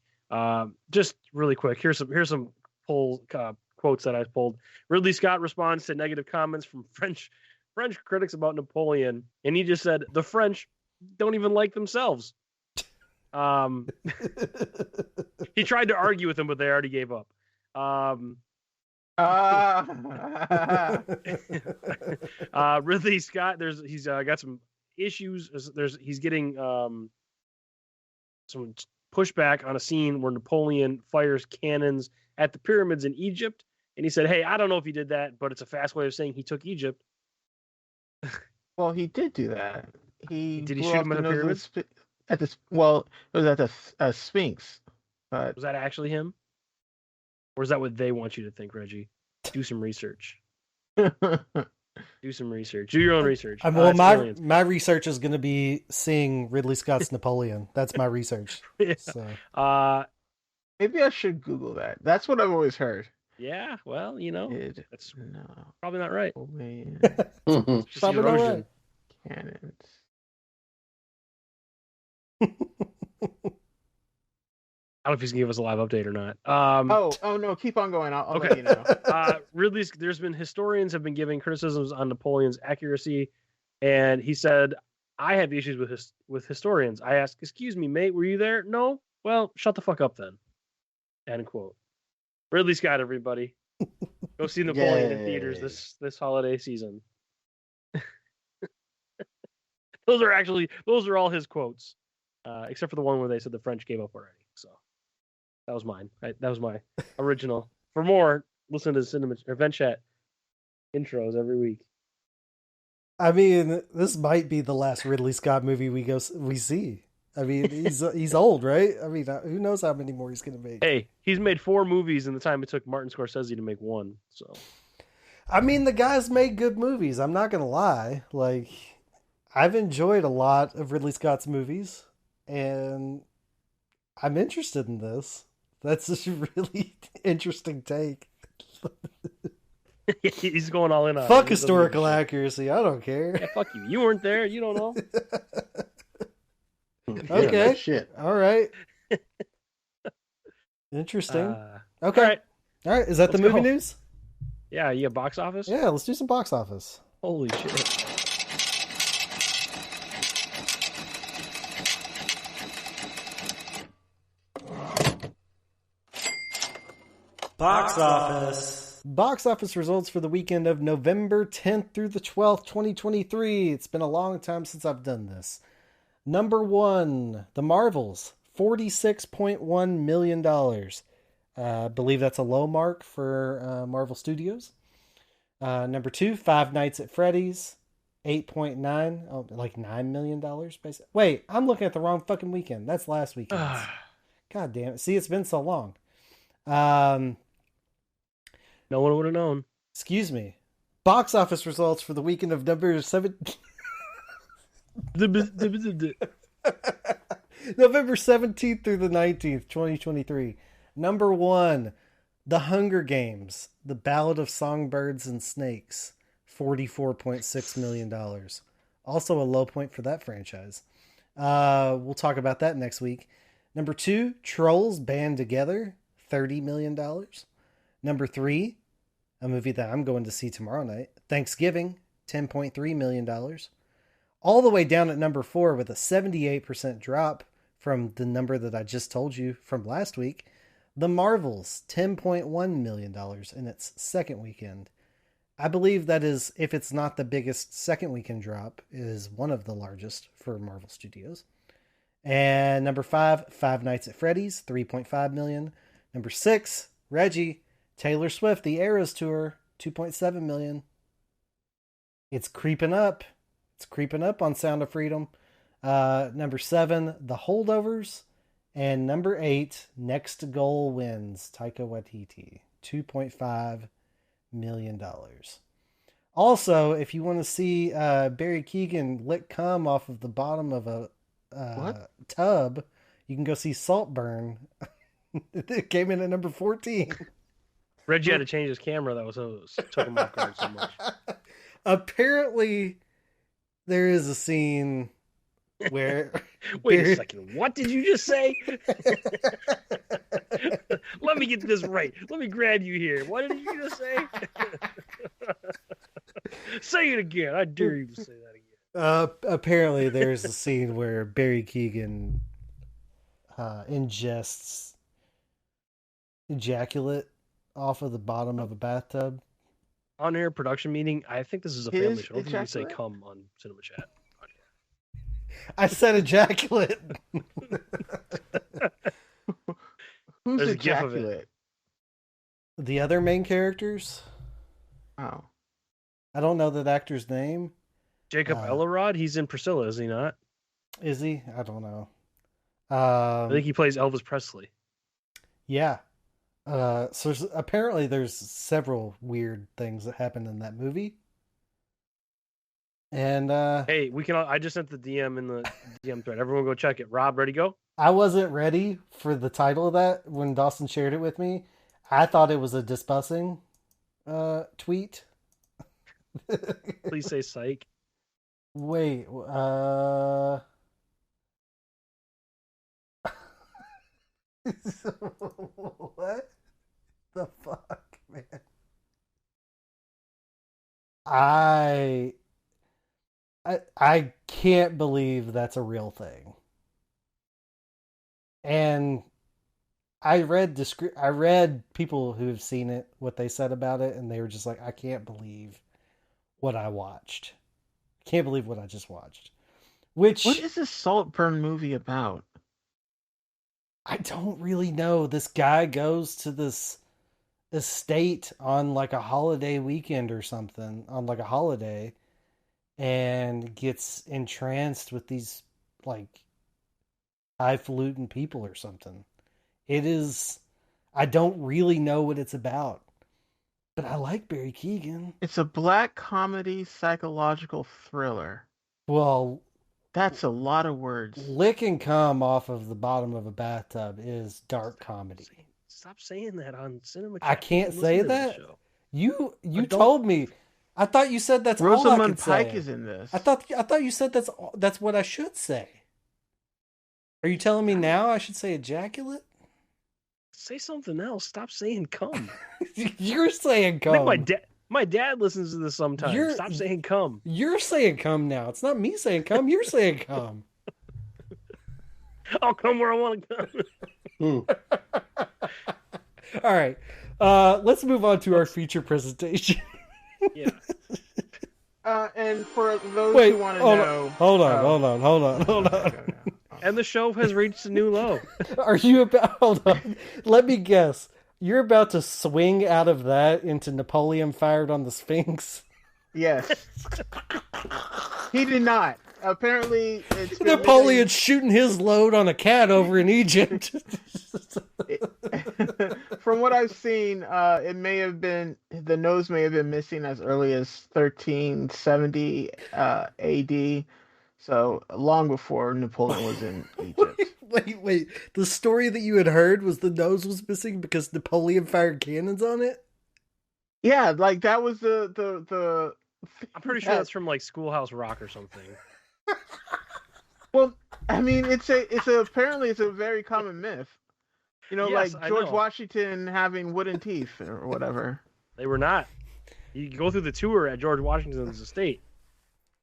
Just really quick, here's some quotes that I pulled. Ridley Scott responds to negative comments from French critics about Napoleon, and he just said the French don't even like themselves. He tried to argue with them, but they already gave up. Ridley Scott, he's got some issues. He's getting some pushback on a scene where Napoleon fires cannons at the pyramids in Egypt, and he said, "Hey, I don't know if he did that, but it's a fast way of saying he took Egypt." Well, he did do that. Did he shoot him in the pyramids? It was at the Sphinx. But was that actually him, or is that what they want you to think, Reggie? Do some research. Do some research. Do your own research. Well, my research is going to be seeing Ridley Scott's Napoleon. That's my research. Yeah. So. Maybe I should Google that. That's what I've always heard. Yeah, well, that's probably not right. Oh man, probably not right. Cannons. I don't know if he's gonna give us a live update or not. Oh no, keep on going. I'll let you know. Historians have been giving criticisms on Napoleon's accuracy, and he said, "I have issues with historians." I asked, "Excuse me, mate, were you there?" No. Well, shut the fuck up then. End quote. Ridley Scott, everybody, go see Napoleon in theaters this holiday season. Those are all his quotes, except for the one where they said the French gave up already. So that was mine. That was my original. For more, listen to the Cinema or Vent Chat intros every week. I mean, this might be the last Ridley Scott movie we see. I mean, he's old, right? I mean, who knows how many more he's going to make? Hey, he's made 4 movies in the time it took Martin Scorsese to make 1. So, I mean, the guy's made good movies. I'm not going to lie. Like, I've enjoyed a lot of Ridley Scott's movies, and I'm interested in this. That's just a really interesting take. He's going all in on fuck historical accuracy. I don't care. Yeah, fuck you. You weren't there. You don't know. Okay. Yeah, shit. All right. Interesting. Okay. All right. Is that the movie news? Yeah. You got box office? Yeah. Let's do some box office. Holy shit. Box office. Box office results for the weekend of November 10th through the 12th, 2023. It's been a long time since I've done this. Number 1, The Marvels, $46.1 million. I believe that's a low mark for Marvel Studios. Number 2, Five Nights at Freddy's, 8.9, like $9 million, basically. Wait, I'm looking at the wrong fucking weekend. That's last weekend. God damn it. See, it's been so long. No one would have known. Excuse me. Box office results for the weekend of November 17th through the 19th, 2023. Number 1, The Hunger Games, The Ballad of Songbirds and Snakes, $44.6 million. Also a low point for that franchise. We'll talk about that next week. Number 2, Trolls Band Together, $30 million. Number 3, a movie that I'm going to see tomorrow night, Thanksgiving, $10.3 million. All the way down at number 4 with a 78% drop from the number that I just told you from last week, The Marvels, $10.1 million in its second weekend. I believe that is, if it's not the biggest second weekend drop, is one of the largest for Marvel Studios. And number 5, Five Nights at Freddy's, $3.5 million. Number 6, Reggie, Taylor Swift, The Eras Tour, $2.7 million. It's creeping up. It's creeping up on Sound of Freedom. Number 7, The Holdovers. And number 8, Next Goal Wins, Taika Waititi, $2.5 million. Also, if you want to see Barry Keoghan lick cum off of the bottom of a tub, you can go see Saltburn. It came in at number 14. Reggie had to change his camera. That was took him off guard so much. Apparently, there is a scene where... Wait a second. What did you just say? Let me get this right. Let me grab you here. What did you just say? Say it again. I dare you to say that again. Apparently, there's a scene where Barry Keoghan ingests ejaculate off of the bottom of a bathtub. On air production meeting, I think this is a family show. I don't think you can say cum on Cinema Chat. I said ejaculate. Who's There's a gif of ejaculate? The other main characters? Oh. I don't know that actor's name. Jacob Elorod, he's in Priscilla, is he not? Is he? I don't know. I think he plays Elvis Presley. Yeah. So apparently there's several weird things that happen in that movie. And hey, I just sent the DM in the DM thread. Everyone go check it. Rob, ready, go? I wasn't ready for the title of that when Dawson shared it with me. I thought it was a disbussing tweet. Please say psych. Wait, What the fuck, man? I can't believe that's a real thing. And I read people who have seen it, what they said about it, and they were just like, I can't believe what I watched. I can't believe what I just watched. What is this Saltburn movie about? I don't really know. This guy goes to this estate on like a holiday weekend or something, on like a holiday, and gets entranced with these like highfalutin people or something. It is, I don't really know what it's about, but I like Barry Keoghan. It's a black comedy psychological thriller. Well, that's a lot of words. Licking cum off of the bottom of a bathtub is dark comedy. Stop saying that on Cinema. I can't say that. You told me. I thought you said that's all I Rosamund could Pike say. is in this. I thought you said that's what I should say. Are you telling me now I should say ejaculate? Say something else. Stop saying cum. You're saying cum. I think my dad listens to this sometimes. Stop saying cum. You're saying cum now. It's not me saying cum. You're saying cum. I'll come where I want to come. All right. Let's move on to our feature presentation. Yeah. And for those who want to know... Hold on. And the show has reached a new low. Are you about... Hold on. Let me guess. You're about to swing out of that into Napoleon fired on the Sphinx? Yes. He did not. Apparently, it's Napoleon's shooting his load on a cat over in Egypt. From what I've seen, it may have been, the nose may have been missing as early as 1370 AD. So long before Napoleon was in Egypt. Wait. The story that you had heard was the nose was missing because Napoleon fired cannons on it? Yeah, like that was the I'm pretty sure that's from like Schoolhouse Rock or something. Well, I mean, apparently it's a very common myth. You know, Yes, like George Washington having wooden teeth or whatever. They were not. You go through the tour at George Washington's estate,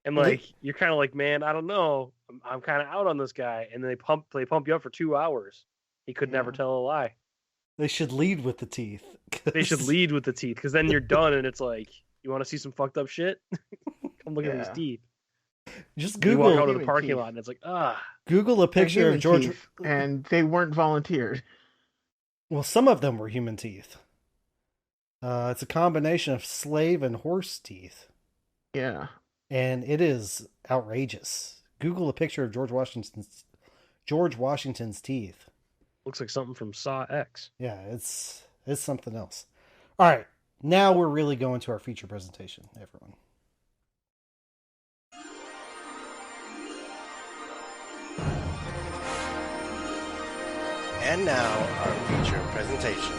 and like you're kind of like, man, I don't know, I'm kind of out on this guy, and then they pump you up for 2 hours. He could never tell a lie. They should lead with the teeth. They should lead with the teeth, because then you're done, and it's like, you want to see some fucked up shit? Come look at his teeth. Just Google. You walk out to the parking lot, and it's like, Google a picture of George, and they weren't volunteered. Well, some of them were human teeth. It's a combination of slave and horse teeth. Yeah. And it is outrageous. Google a picture of George Washington's teeth. Looks like something from Saw X. Yeah, it's something else. All right, now we're really going to our feature presentation, everyone. And now, our feature presentation.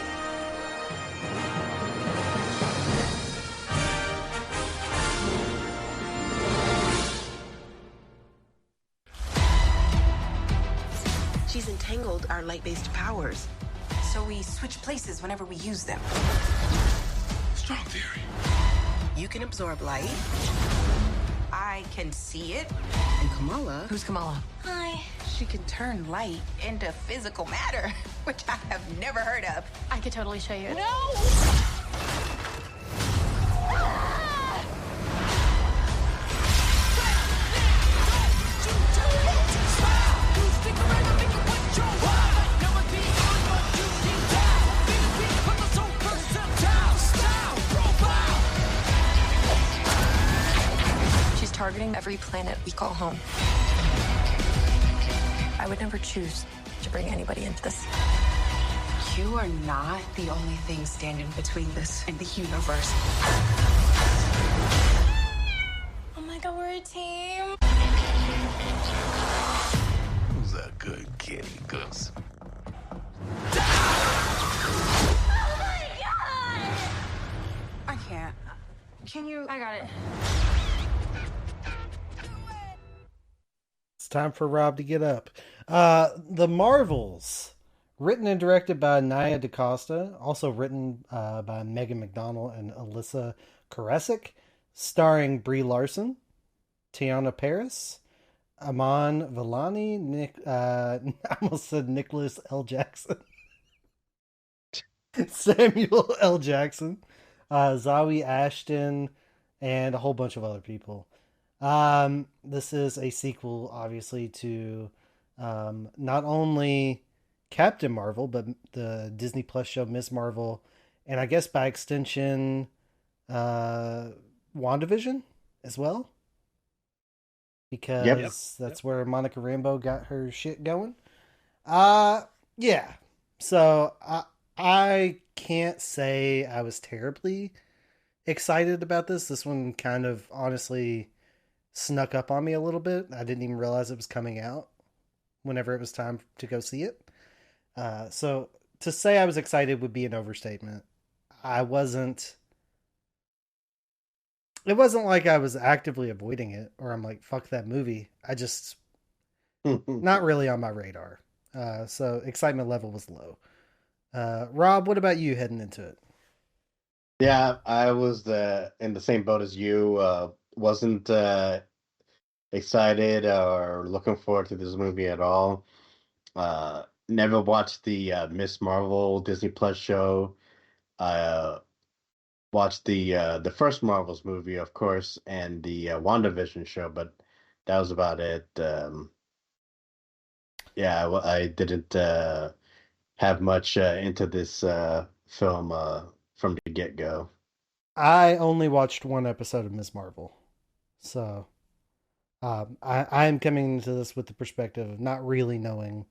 She's entangled our light-based powers. So we switch places whenever we use them. Strong theory. You can absorb light. I can see it. And Kamala... Who's Kamala? Hi. She can turn light into physical matter, which I have never heard of. I could totally show you. No! She's targeting every planet we call home. I would never choose to bring anybody into this. You are not the only thing standing between this and the universe. Oh my god, we're a team. Who's a good kitty goose? Oh my god! I can't. Can you? I got it. It's time for Rob to get up. The Marvels Written and directed by Nia DaCosta. Also written by Megan McDonnell and Alyssa Karasik. Starring Brie Larson, Tiana Paris, Aman Vellani, I almost said Nicholas L. Jackson. Samuel L. Jackson, Zawe Ashton, and a whole bunch of other people. This is a sequel, obviously, to not only Captain Marvel, but the Disney Plus show Ms. Marvel, and I guess by extension, WandaVision as well. Because that's where Monica Rambeau got her shit going. Yeah. So I can't say I was terribly excited about this. This one kind of honestly snuck up on me a little bit. I didn't even realize it was coming out whenever it was time to go see it. So to say I was excited would be an overstatement. It wasn't like I was actively avoiding it or I'm like, fuck that movie. I just, not really on my radar. So excitement level was low. Rob, what about you heading into it? Yeah, I was in the same boat as you. Wasn't excited or looking forward to this movie at all. Never watched the Miss Marvel Disney Plus show. Watched the first Marvels movie, of course, and the WandaVision show, but that was about it. Yeah, I didn't have much into this film from the get-go. I only watched one episode of Ms. Marvel, so I am coming into this with the perspective of not really knowing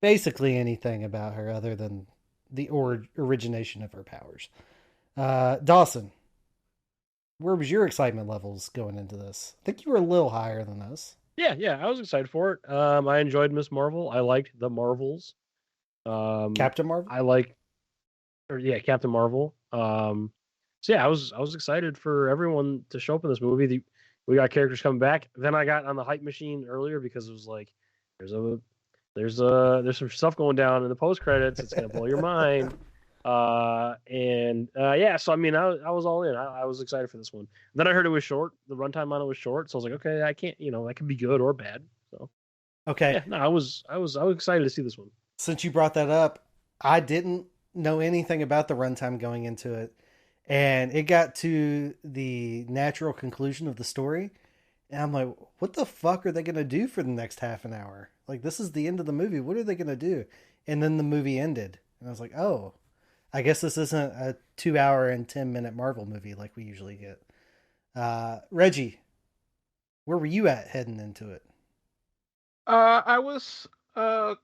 basically anything about her other than the origination of her powers. Dawson, where was your excitement levels going into this? I think you were a little higher than us. Yeah, I was excited for it. I enjoyed Miss Marvel. I liked the Marvels. Captain Marvel? Captain Marvel. So yeah, I was excited for everyone to show up in this movie. We got characters coming back. Then I got on the hype machine earlier because it was like, there's some stuff going down in the post credits. It's gonna blow your mind. So I mean, I was all in. I was excited for this one. Then I heard it was short. The runtime on it was short, so I was like, okay, I can't, that could be good or bad. So okay, yeah, no, I was excited to see this one. Since you brought that up, I didn't know anything about the runtime going into it, and it got to the natural conclusion of the story, and I'm like, what the fuck are they gonna do for the next half an hour? Like, this is the end of the movie. What are they gonna do? And then the movie ended, and I was like, oh. I guess this isn't a 2 hour and 10-minute Marvel movie like we usually get. Reggie, where were you at heading into it? I was on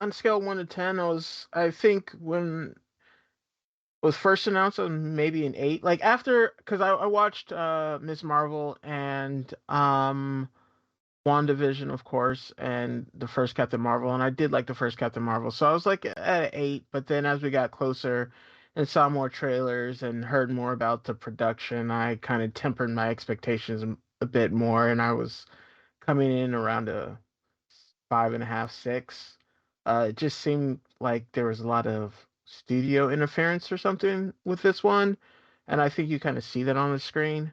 a scale of 1 to 10. I think when it was first announced, I was maybe an 8. Like after, because I watched Ms. Marvel and WandaVision, of course, and the first Captain Marvel, and I did like the first Captain Marvel, so I was like at an 8. But then as we got closer and saw more trailers and heard more about the production, I kind of tempered my expectations a bit more, and I was coming in around a 5.5, 6. It just seemed like there was a lot of studio interference or something with this one, and I think you kind of see that on the screen.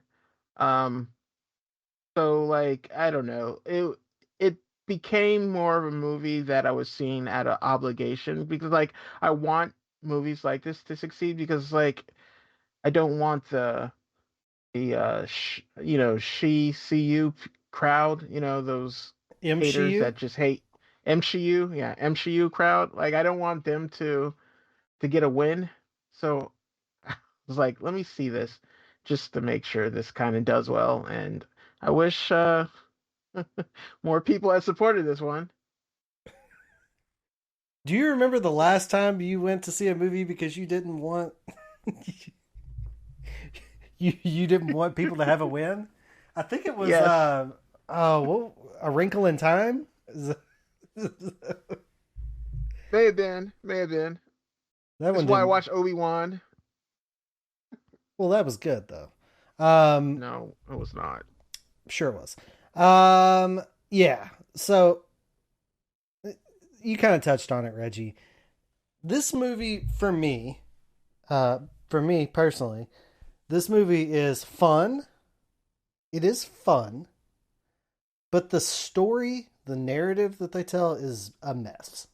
So, like, I don't know. It became more of a movie that I was seeing at an obligation because, like, I want movies like this to succeed because, like, I don't want the CU crowd, those MCU? haters that just hate MCU crowd. Like, I don't want them to get a win. So I was like, let me see this just to make sure this kind of does well, and I wish more people had supported this one. Do you remember the last time you went to see a movie because you didn't want you didn't want people to have a win? I think it was A Wrinkle in Time. May have been. That's why I watched Obi-Wan. Well, that was good though. No, it was not. Sure was. Yeah. So you kind of touched on it, Reggie. This movie, for me personally, this movie is fun. It is fun, but the story, the narrative that they tell is a mess.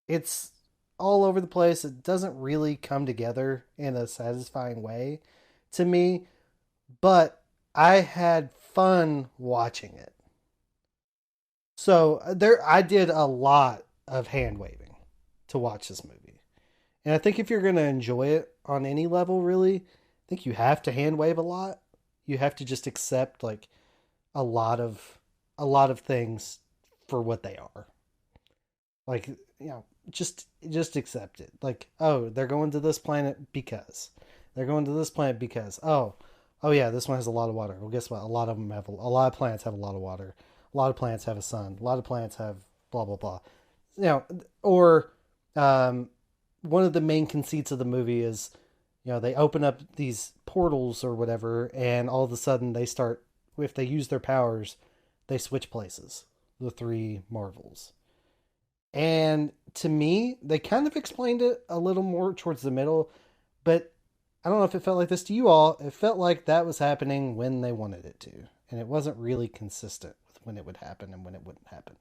It's all over the place. It doesn't really come together in a satisfying way to me, but I had fun watching it. So I did a lot of hand waving to watch this movie. And I think if you're going to enjoy it on any level, really, I think you have to hand wave a lot. You have to just accept like a lot of things for what they are. Like, just accept it. Like, oh, they're going to this planet because. They're going to this planet because. Oh yeah, this one has a lot of water. Well, guess what? A lot of planets have a lot of water. A lot of planets have a sun. A lot of planets have blah blah blah. Or one of the main conceits of the movie is, they open up these portals or whatever, and all of a sudden they start, if they use their powers, they switch places. The three Marvels. And to me, they kind of explained it a little more towards the middle, but I don't know if it felt like this to you all. It felt like that was happening when they wanted it to, and it wasn't really consistent with when it would happen and when it wouldn't happen.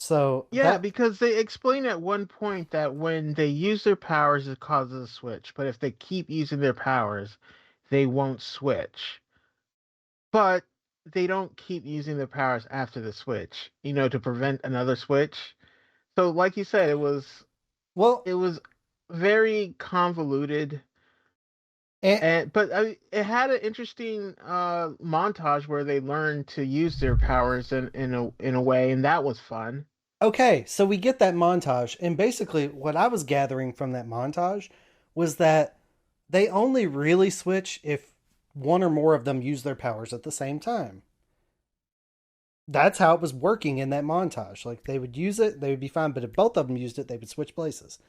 So yeah, because they explain at one point that when they use their powers, it causes a switch. But if they keep using their powers, they won't switch. But they don't keep using their powers after the switch, to prevent another switch. So, like you said, it was very convoluted. But it had an interesting montage where they learned to use their powers in a way, and that was fun. Okay, so we get that montage, and basically what I was gathering from that montage was that they only really switch if one or more of them use their powers at the same time. That's how it was working in that montage. Like, they would use it, they would be fine, but if both of them used it, they would switch places.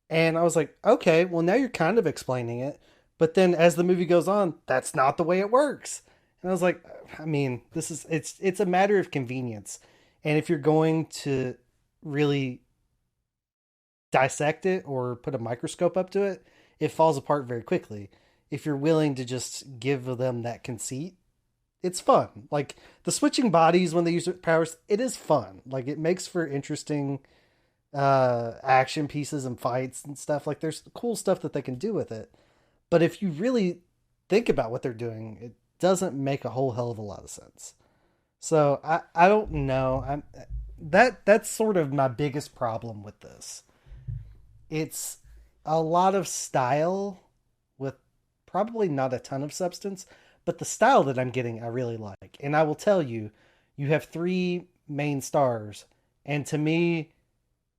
And I was like, okay, well, now you're kind of explaining it. But then as the movie goes on, that's not the way it works. And I was like, I mean, it's a matter of convenience. And if you're going to really dissect it or put a microscope up to it, it falls apart very quickly. If you're willing to just give them that conceit, it's fun. Like, the switching bodies when they use their powers, it is fun. Like, it makes for interesting action pieces and fights and stuff. Like, there's cool stuff that they can do with it. But if you really think about what they're doing, it doesn't make a whole hell of a lot of sense. So I don't know. That's sort of my biggest problem with this. It's a lot of style with probably not a ton of substance, but the style that I'm getting I really like. And I will tell you, you have three main stars, and to me,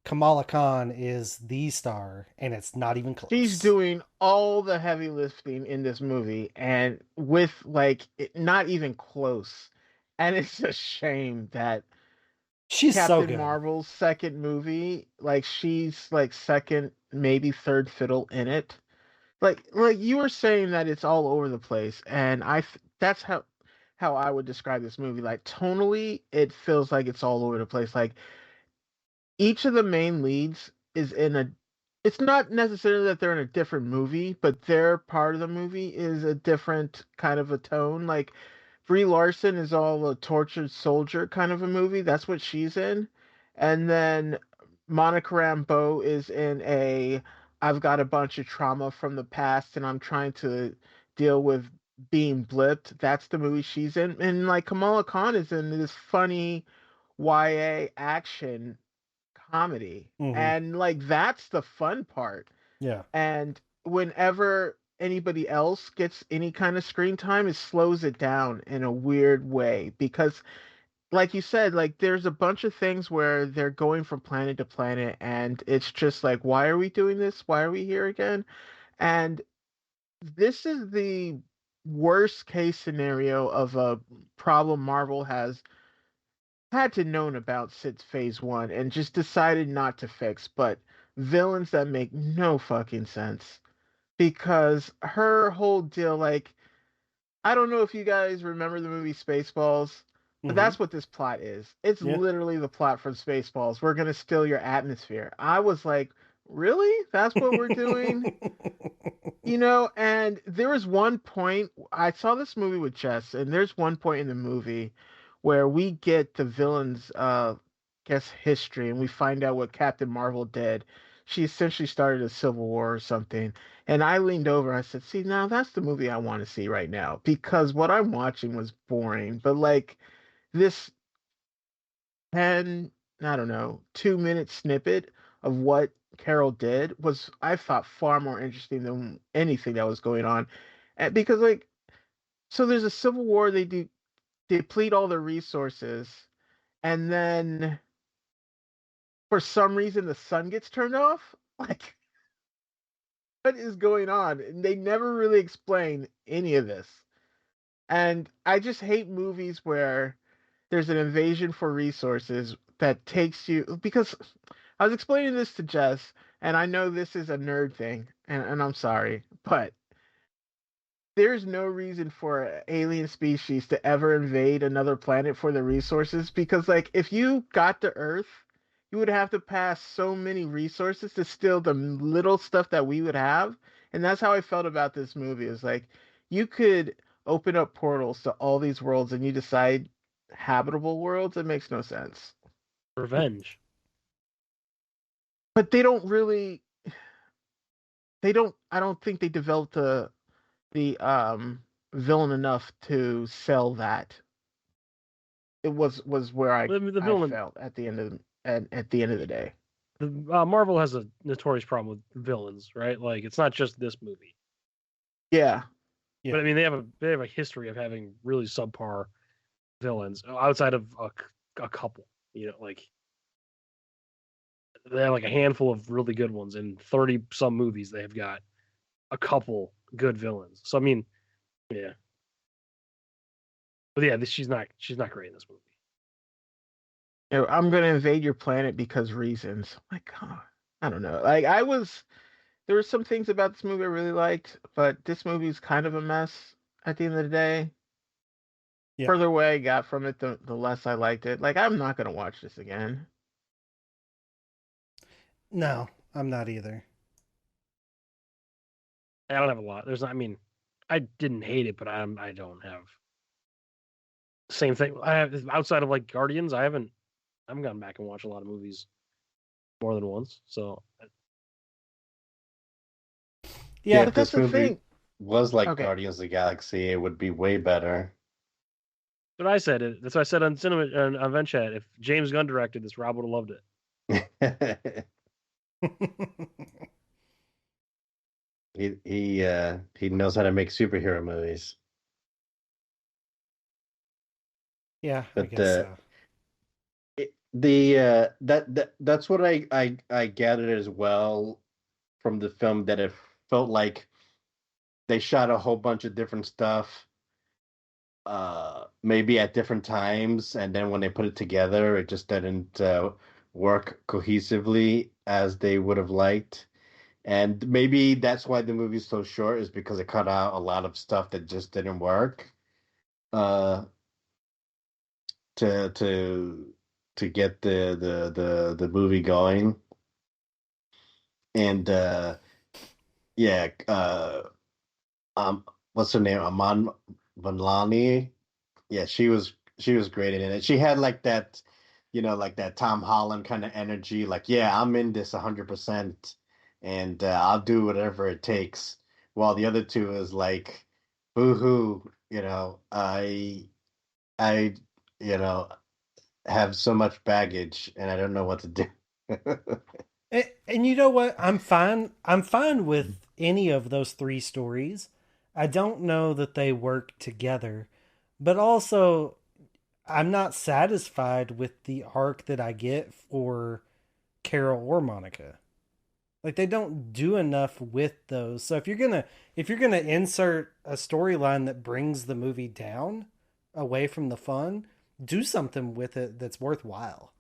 Kamala Khan is the star, and it's not even close. She's doing all the heavy lifting in this movie, and with not even close. And it's a shame that she's Captain so good. Marvel's second movie, she's second, maybe third fiddle in it. Like you were saying that it's all over the place, and that's how I would describe this movie. Like, tonally, it feels like it's all over the place. Like, each of the main leads is it's not necessarily that they're in a different movie, but their part of the movie is a different kind of a tone. Like, Brie Larson is all a tortured soldier kind of a movie. That's what she's in. And then Monica Rambeau is in I've got a bunch of trauma from the past and I'm trying to deal with being blipped. That's the movie she's in. And Kamala Khan is in this funny YA action comedy. Mm-hmm. And that's the fun part. Yeah. And whenever anybody else gets any kind of screen time, it slows it down in a weird way, because like you said, there's a bunch of things where they're going from planet to planet, and it's just why are we doing this? Why are we here again? And this is the worst case scenario of a problem Marvel has had to known about since phase 1 and just decided not to fix, but villains that make no fucking sense. Because her whole deal, I don't know if you guys remember the movie Spaceballs, But that's what this plot is. It's Yeah. literally the plot from Spaceballs. We're gonna steal your atmosphere. I was like, really? That's what we're doing? You know, and there was one point I saw this movie with Jess, and there's one point in the movie where we get the villain's guess history and we find out what Captain Marvel did. She essentially started a civil war or something. And I leaned over, I said, see, now that's the movie I want to see right now. Because what I'm watching was boring. But like this 10, I don't know, 2 minute snippet of what Carol did was, I thought, far more interesting than anything that was going on. And because like, so there's a civil war, they deplete all their resources, and then for some reason the sun gets turned off. Like, what is going on? And they never really explain any of this. And I just hate movies where there's an invasion for resources that takes you, because I was explaining this to Jess, and I know this is a nerd thing, and I'm sorry, but there's no reason for an alien species to ever invade another planet for the resources, because like if you got to Earth, you would have to pass so many resources to steal the little stuff that we would have. And that's how I felt about this movie. It's like you could open up portals to all these worlds and you decide habitable worlds. It makes no sense. Revenge. But they don't really, I don't think they developed the villain enough to sell that. It was where I villain, felt at the end of the day. Marvel has a notorious problem with villains, right? Like it's not just this movie. Yeah. But I mean, they have a history of having really subpar villains outside of a couple. You know, like they have like a handful of really good ones. In 30 some movies, they've got a couple good villains. So I mean, yeah. But yeah, she's not great in this movie. You know, I'm gonna invade your planet because reasons. My God, I don't know. Like there were some things about this movie I really liked, but this movie's kind of a mess at the end of the day. Yeah. Further away I got from it, the less I liked it. Like I'm not gonna watch this again. No, I'm not either. I don't have a lot. I mean, I didn't hate it, but I don't have same thing. I have outside of like Guardians. I haven't gone back and watched a lot of movies more than once. So yeah, but that's the thing. Was like Guardians of the Galaxy, it would be way better. But I said it. That's what I said on Cinema on Vent Chat. If James Gunn directed this, Rob would have loved it. He knows how to make superhero movies. Yeah, but I guess so. That's what I gathered as well from the film, that it felt like they shot a whole bunch of different stuff, maybe at different times, and then when they put it together, it just didn't work cohesively as they would have liked. And maybe that's why the movie's so short, is because it cut out a lot of stuff that just didn't work. To get the movie going. And what's her name? Aman Vanlani. Yeah, she was great in it. She had like that, like that Tom Holland kind of energy. Like, yeah, I'm in this 100%, and I'll do whatever it takes. While the other two is like, boo-hoo, I have so much baggage and I don't know what to do. And you know what? I'm fine with any of those three stories. I don't know that they work together, but also I'm not satisfied with the arc that I get for Carol or Monica. Like, they don't do enough with those. So if you're gonna insert a storyline that brings the movie down away from the fun, do something with it that's worthwhile.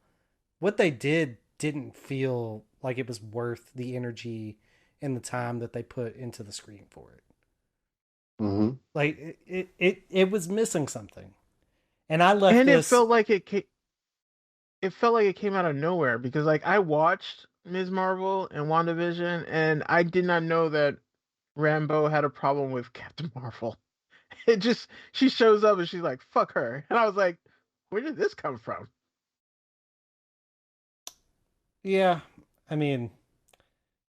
What they didn't feel like it was worth the energy and the time that they put into the screen for it. Mm-hmm. Like it was missing something. And I left And this. it felt like it came out of nowhere because like I watched Ms. Marvel and WandaVision, and I did not know that Rambeau had a problem with Captain Marvel. She shows up and she's like, fuck her. And I was like, where did this come from? Yeah, I mean,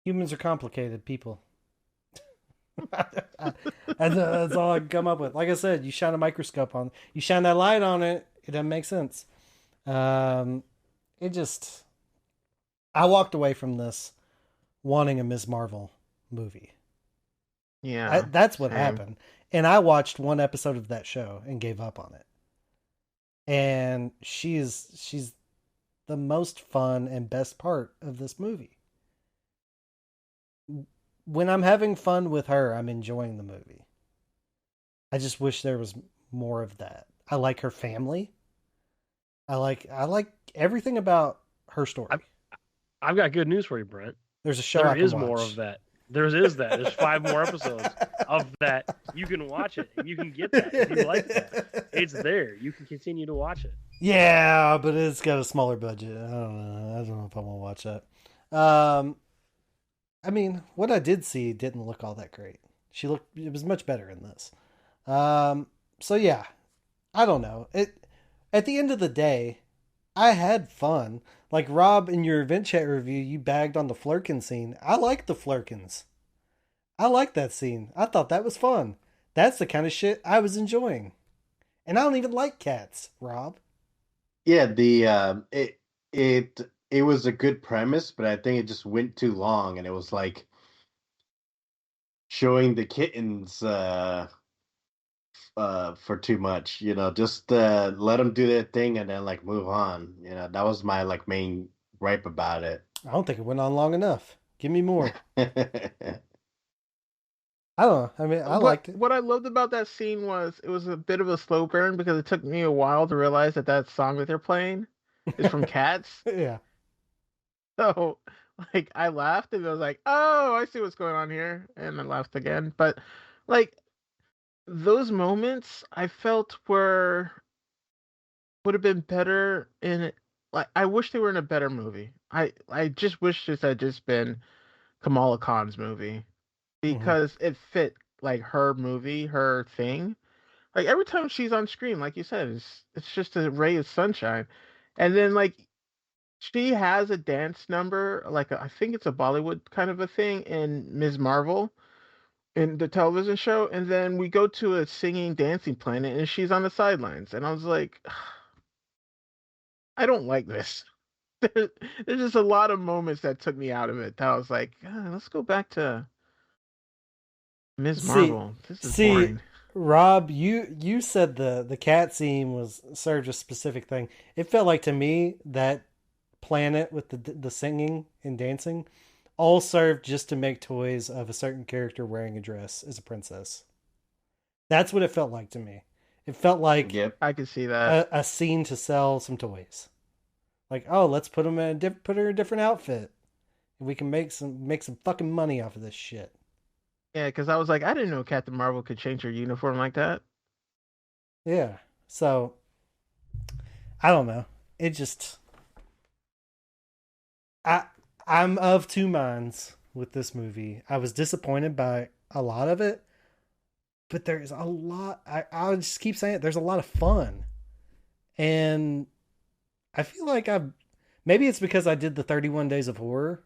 humans are complicated people. That's all I can come up with. Like I said, you shine that light on it, it doesn't make sense. I walked away from this wanting a Ms. Marvel movie. Yeah, that's what same. happened. And I watched one episode of that show and gave up on it. And she's the most fun and best part of this movie. When I'm having fun with her, I'm enjoying the movie. I just wish there was more of that. I like her family. I like everything about her story. I've got good news for you, Brent. There's a show There I can is watch. more of that. There's 5 more episodes of that. You can watch it. You can get that if you like that. It's there. You can continue to watch it. Yeah, but it's got a smaller budget. I don't know if I want to watch that. I mean, what I did see didn't look all that great. It was much better in this. So yeah, I don't know. At the end of the day, I had fun. Like Rob, in your event chat review, you bagged on the Flurkin scene. I like the Flurkins. I like that scene. I thought that was fun. That's the kind of shit I was enjoying. And I don't even like cats, Rob. Yeah, it was a good premise, but I think it just went too long, and it was like showing the kittens for too much. Just let them do their thing and then like move on. That was my like main gripe about it. I don't think it went on long enough. Give me more. I don't know. I mean, I liked it. What I loved about that scene was it was a bit of a slow burn because it took me a while to realize that song that they're playing is from Cats. Yeah. So, like, I laughed and I was like, oh, I see what's going on here. And I laughed again. But, like, those moments I felt would have been better in, like, I wish they were in a better movie. I just wish this had just been Kamala Khan's movie because it fit, like, her movie, her thing. Like, every time she's on screen, like you said, it's just a ray of sunshine. And then, like, she has a dance number, like I think it's a Bollywood kind of a thing in Ms. Marvel, in the television show, and then we go to a singing, dancing planet, and she's on the sidelines, and I was like, I don't like this. There's just a lot of moments that took me out of it. That I was like, let's go back to Ms. Marvel. This is boring. Rob, you said the cat scene served a specific thing. It felt like to me that planet with the singing and dancing all served just to make toys of a certain character wearing a dress as a princess. That's what it felt like to me. It felt like I could see that a scene to sell some toys. Like, oh, let's put her in a different outfit, and we can make some fucking money off of this shit. Yeah, because I was like, I didn't know Captain Marvel could change her uniform like that. Yeah, so I don't know. It just I'm of two minds with this movie. I was disappointed by a lot of it, but there's a lot. I'll just keep saying it. There's a lot of fun, and I feel like maybe it's because I did the 31 Days of Horror.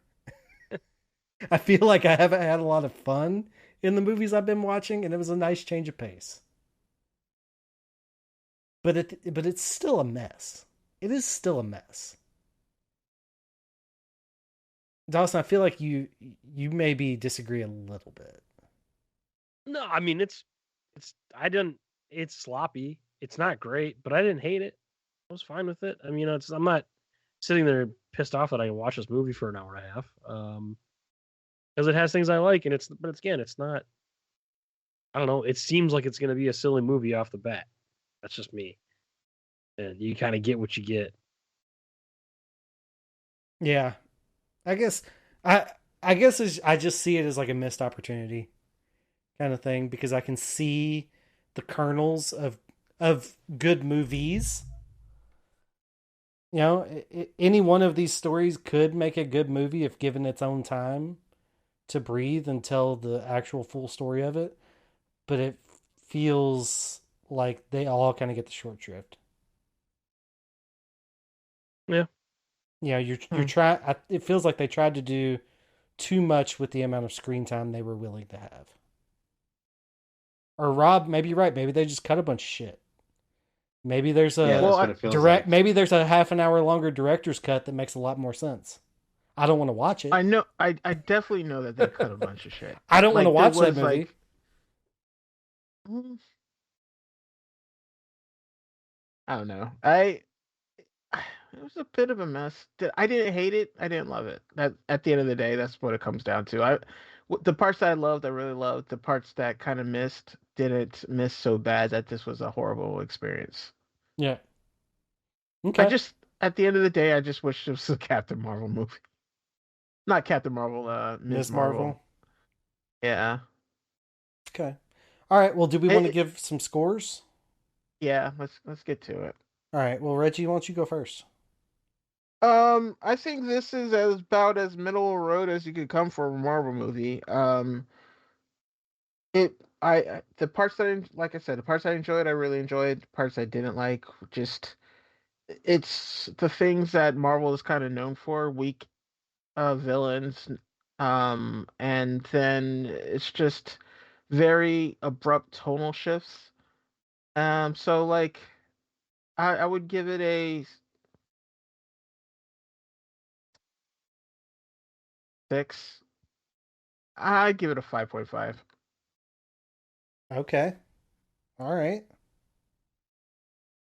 I feel like I haven't had a lot of fun in the movies I've been watching, and it was a nice change of pace. But it's still a mess. It is still a mess. Dawson, I feel like you maybe disagree a little bit. No, I mean it's sloppy. It's not great, but I didn't hate it. I was fine with it. I mean, I'm not sitting there pissed off that I can watch this movie for an hour and a half. Because it has things I like, and it's not. I don't know. It seems like it's going to be a silly movie off the bat. That's just me, and you kind of get what you get. Yeah, I guess I just see it as like a missed opportunity kind of thing, because I can see the kernels of of good movies. You know, any one of these stories could make a good movie if given its own time to breathe and tell the actual full story of it. But it feels like they all kind of get the short shrift. Yeah. Yeah, you're trying. It feels like they tried to do too much with the amount of screen time they were willing to have. Or Rob, maybe you're right. Maybe they just cut a bunch of shit. Maybe there's maybe there's a half an hour longer director's cut that makes a lot more sense. I don't want to watch it. I know. I definitely know that they cut a bunch of shit. I don't want to watch that movie. I don't know. It was a bit of a mess. I didn't hate it. I didn't love it. That at the end of the day, that's what it comes down to. The parts that I loved, I really loved. The parts that kind of missed, didn't miss so bad that this was a horrible experience. Yeah. Okay. At the end of the day, I just wish it was a Captain Marvel movie. Not Captain Marvel, Ms. Marvel. Yeah. Okay. All right. Well, do we want to give some scores? Yeah, let's get to it. All right. Well, Reggie, why don't you go first? I think this is about as middle of the road as you could come for a Marvel movie. The parts that like I said, the parts I enjoyed, I really enjoyed. The parts I didn't like, it's the things that Marvel is kind of known for: weak villains, and then it's just very abrupt tonal shifts. So like, I would give it a 6. I'd give it a 5.5. Okay. All right.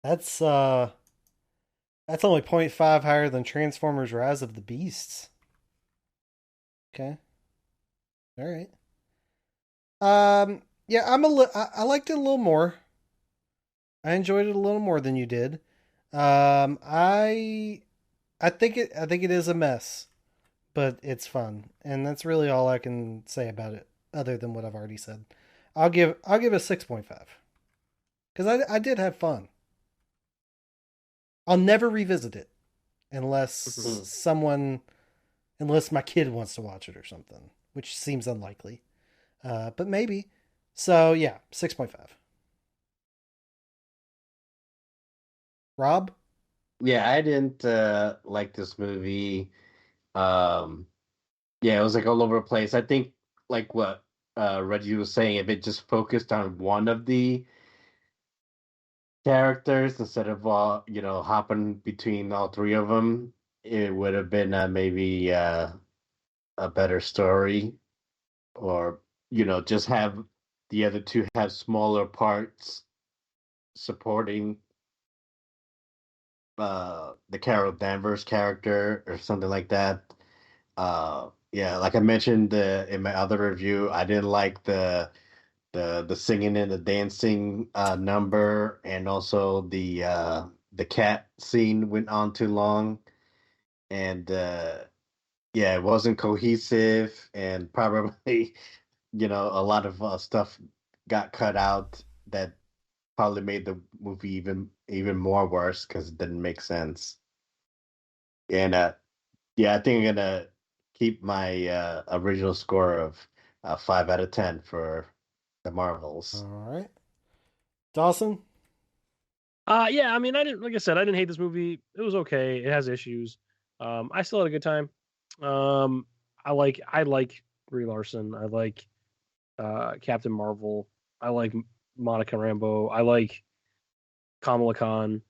That's only 0.5 higher than Transformers Rise of the Beasts. Okay. All right. Yeah, I liked it a little more. I enjoyed it a little more than you did. I think it is a mess, but it's fun, and that's really all I can say about it, other than what I've already said. I'll give it a 6.5 because I did have fun. I'll never revisit it unless my kid wants to watch it or something, which seems unlikely, but maybe. So yeah, 6.5. Rob? Yeah, I didn't like this movie. Yeah, it was like all over the place. I think like what Reggie was saying, if it just focused on one of the characters instead of hopping between all three of them, it would have been maybe a better story, or just have the other two have smaller parts supporting the Carol Danvers character or something like that. Yeah, like I mentioned in my other review, I didn't like the singing and the dancing number, and also the cat scene went on too long, and yeah, it wasn't cohesive, and probably a lot of stuff got cut out that probably made the movie even more worse because it didn't make sense. And yeah, I think I'm gonna keep my original score of 5 out of 10 for the Marvels. All right, Dawson. Yeah, I mean, like I said, I didn't hate this movie. It was okay. It has issues. I still had a good time. I like Brie Larson. I like Captain Marvel. I like Monica Rambeau. I like Kamala Khan.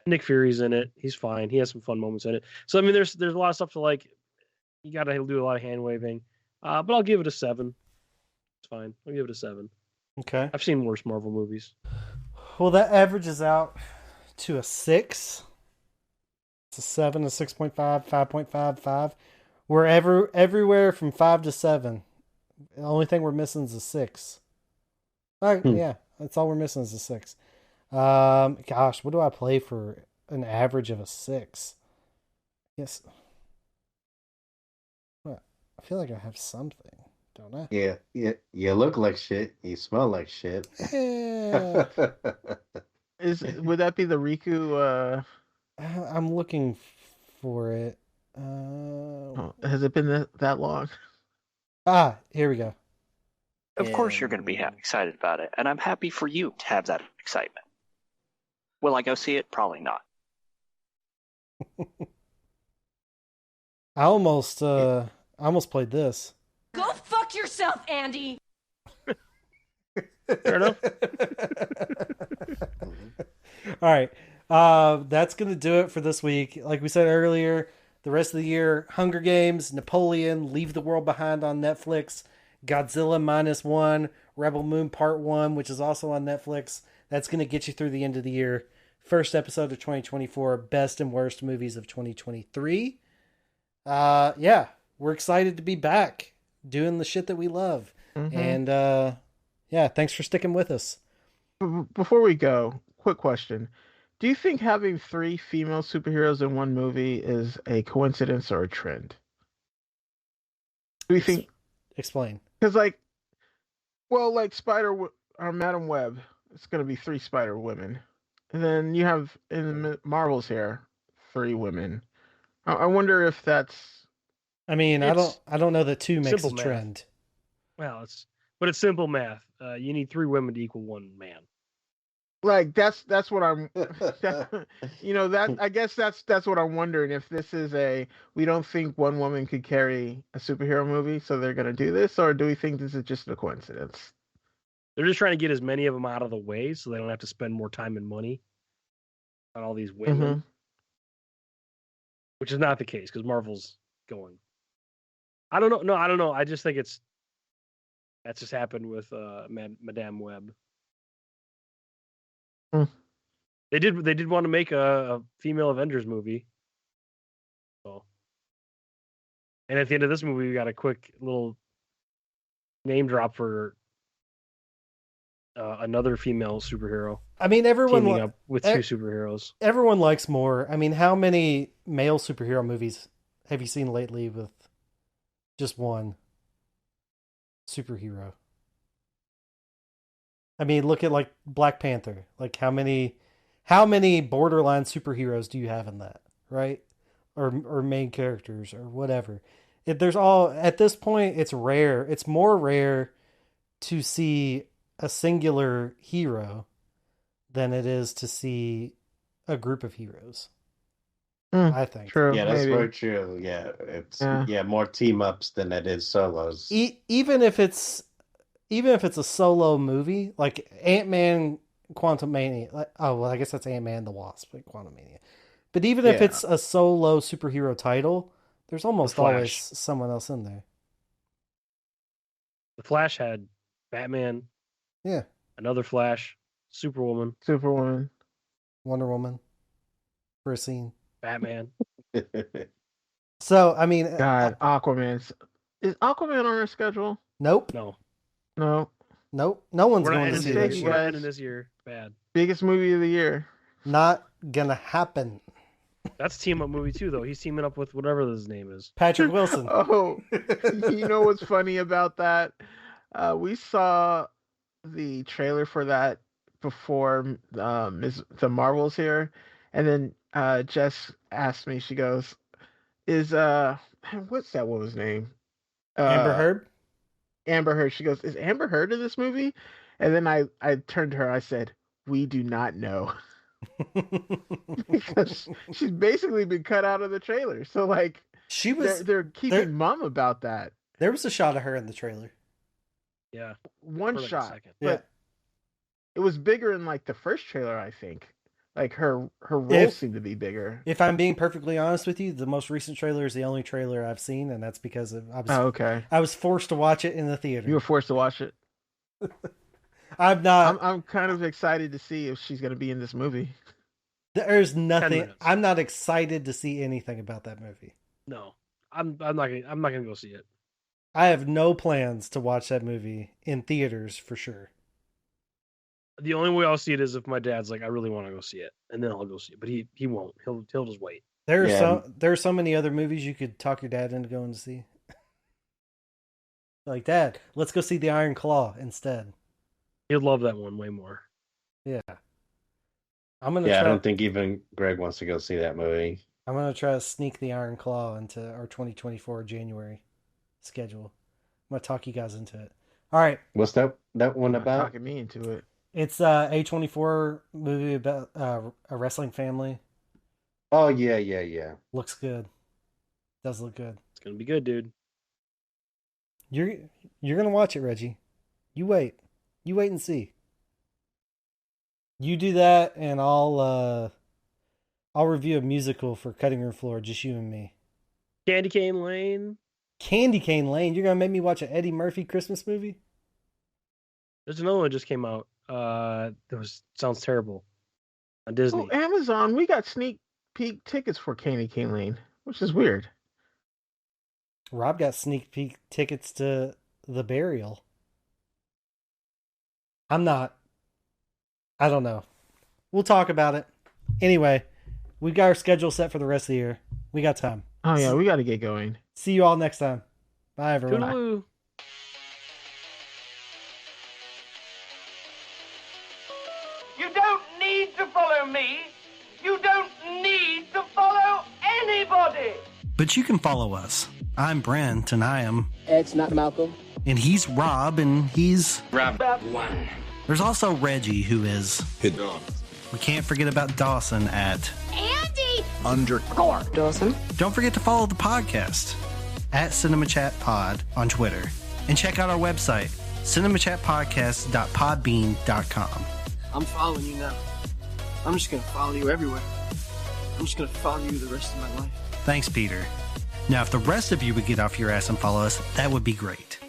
Nick Fury's in it. He's fine. He has some fun moments in it. So I mean, there's a lot of stuff to like. You got to do a lot of hand waving, but I'll give it a 7. It's fine. I'll give it a 7. Okay. I've seen worse Marvel movies. Well, that averages out to a 6. It's a 7, a 6.5, 5.5, 5. We're everywhere from 5 to 7. The only thing we're missing is a 6. All right, yeah, that's all we're missing is a 6. Gosh, what do I play for an average of a 6? Yes. I feel like I have something, don't I? Yeah. You look like shit. You smell like shit. Yeah. Would that be the Riku? I'm looking for it. Has it been that long? Here we go. Of course you're going to be excited about it, and I'm happy for you to have that excitement. Will I go see it? Probably not. I almost played this. Go fuck yourself, Andy. Fair enough. All right. That's going to do it for this week. Like we said earlier, the rest of the year, Hunger Games, Napoleon, Leave the World Behind on Netflix, Godzilla -1, Rebel Moon Part 1, which is also on Netflix. That's going to get you through the end of the year. First episode of 2024, best and worst movies of 2023. Yeah, we're excited to be back doing the shit that we love. Mm-hmm. And yeah, thanks for sticking with us. Before we go, quick question. Do you think having 3 female superheroes in one movie is a coincidence or a trend? Do you think... Explain. Because, like Madam Web, it's going to be 3 Spider Women. And then you have, in the Marvels here, 3 women. I wonder if that's... I mean, I don't know that 2 makes a math. trend. Well, it's simple math. You need 3 women to equal 1 man. Like that's what I'm, I guess that's what I'm wondering, if this is we don't think one woman could carry a superhero movie, so they're gonna do this, or do we think this is just a coincidence? They're just trying to get as many of them out of the way so they don't have to spend more time and money on all these women, which is not the case because Marvel's going. I don't know. No, I don't know. I just think that just happened with Madame Web. They did want to make a female Avengers movie. So, and at the end of this movie, we got a quick little name drop for another female superhero. I mean, everyone teaming up with 2 superheroes. Everyone likes more. I mean, how many male superhero movies have you seen lately with just one superhero? I mean, look at like Black Panther. Like how many borderline superheroes do you have in that, right? Or main characters or whatever. At this point, it's rare. It's more rare to see a singular hero than it is to see a group of heroes. I think. True. Yeah, that's maybe. very true. Yeah, it's more team ups than it is solos. Even if it's a solo movie, like Ant-Man Quantumania. I guess that's Ant-Man and the Wasp, like Quantumania. But even if it's a solo superhero title, there's almost always someone else in there. The Flash had Batman. Yeah. Another Flash. Superwoman. Wonder Woman. For a scene. Batman. So, I mean... God, Aquaman. Is Aquaman on our schedule? Nope. No. Nope. No one's We're going to see that. We're ending this year. Bad. Biggest movie of the year. Not gonna happen. That's a team-up movie, too, though. He's teaming up with whatever his name is. Patrick Wilson. Oh, you know what's funny about that? We saw the trailer for that before the Marvels here, and then Jess asked me, she goes, is what's that woman's name? Amber Heard? Amber Heard. She goes, is Amber Heard in this movie? And then I turned to her, I said, we do not know. Because she's basically been cut out of the trailer. So like they're keeping mum about that. There was a shot of her in the trailer. Yeah. One like shot. Yeah. But it was bigger in like the first trailer, I think. Like her role seemed to be bigger. If I'm being perfectly honest with you, the most recent trailer is the only trailer I've seen, and that's because I was forced to watch it in the theater. You were forced to watch it. I'm not. I'm kind of excited to see if she's going to be in this movie. There's nothing. I'm not excited to see anything about that movie. No, I'm not gonna go see it. I have no plans to watch that movie in theaters for sure. The only way I'll see it is if my dad's like, I really want to go see it, and then I'll go see it. But he won't. He'll just wait. There are so many other movies you could talk your dad into going to see. Like, Dad, let's go see The Iron Claw instead. He'd love that one way more. Yeah. I'm gonna. Yeah, try, I don't think even Greg wants to go see that movie. I'm gonna try to sneak the Iron Claw into our 2024 January schedule. I'm gonna talk you guys into it. All right. What's that one Not about? talking me into it. It's a A24 movie about a wrestling family. Oh yeah. Looks good. Does look good. It's gonna be good, dude. You're gonna watch it, Reggie. You wait and see. You do that, and I'll review a musical for Cutting Room Floor, just you and me. Candy Cane Lane. Candy Cane Lane. You're gonna make me watch an Eddie Murphy Christmas movie? There's another one that just came out. Sounds terrible. On Disney. Oh, Amazon, we got sneak peek tickets for Candy Cane Lane, which is weird. Rob got sneak peek tickets to The Burial. I'm not. I don't know. We'll talk about it. Anyway, we got our schedule set for the rest of the year. We got time. Oh yeah, we got to get going. See you all next time. Bye, everyone. Toodaloo. You don't need to follow me. You don't need to follow anybody. But you can follow us. I'm Brent, and I am... Ed's not Malcolm. And he's Rob, and he's... Rob 1. There's also Reggie, who is... Hit on. We can't forget about Dawson at... Andy! Underscore Dawson. Don't forget to follow the podcast at Cinema Chat Pod on Twitter. And check out our website, cinemachatpodcast.podbean.com. I'm following you now. I'm just going to follow you everywhere. I'm just going to follow you the rest of my life. Thanks, Peter. Now, if the rest of you would get off your ass and follow us, that would be great.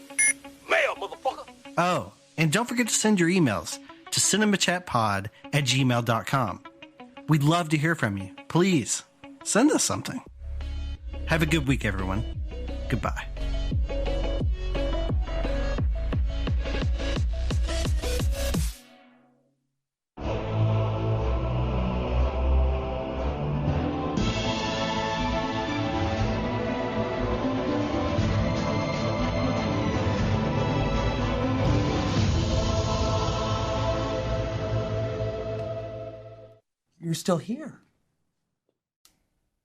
Mail, motherfucker! Oh, and don't forget to send your emails to cinemachatpod@gmail.com. We'd love to hear from you. Please, send us something. Have a good week, everyone. Goodbye. You're still here.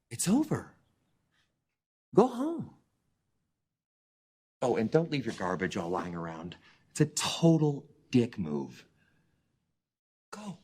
It's over. Go home. Oh, and don't leave your garbage all lying around. It's a total dick move. Go.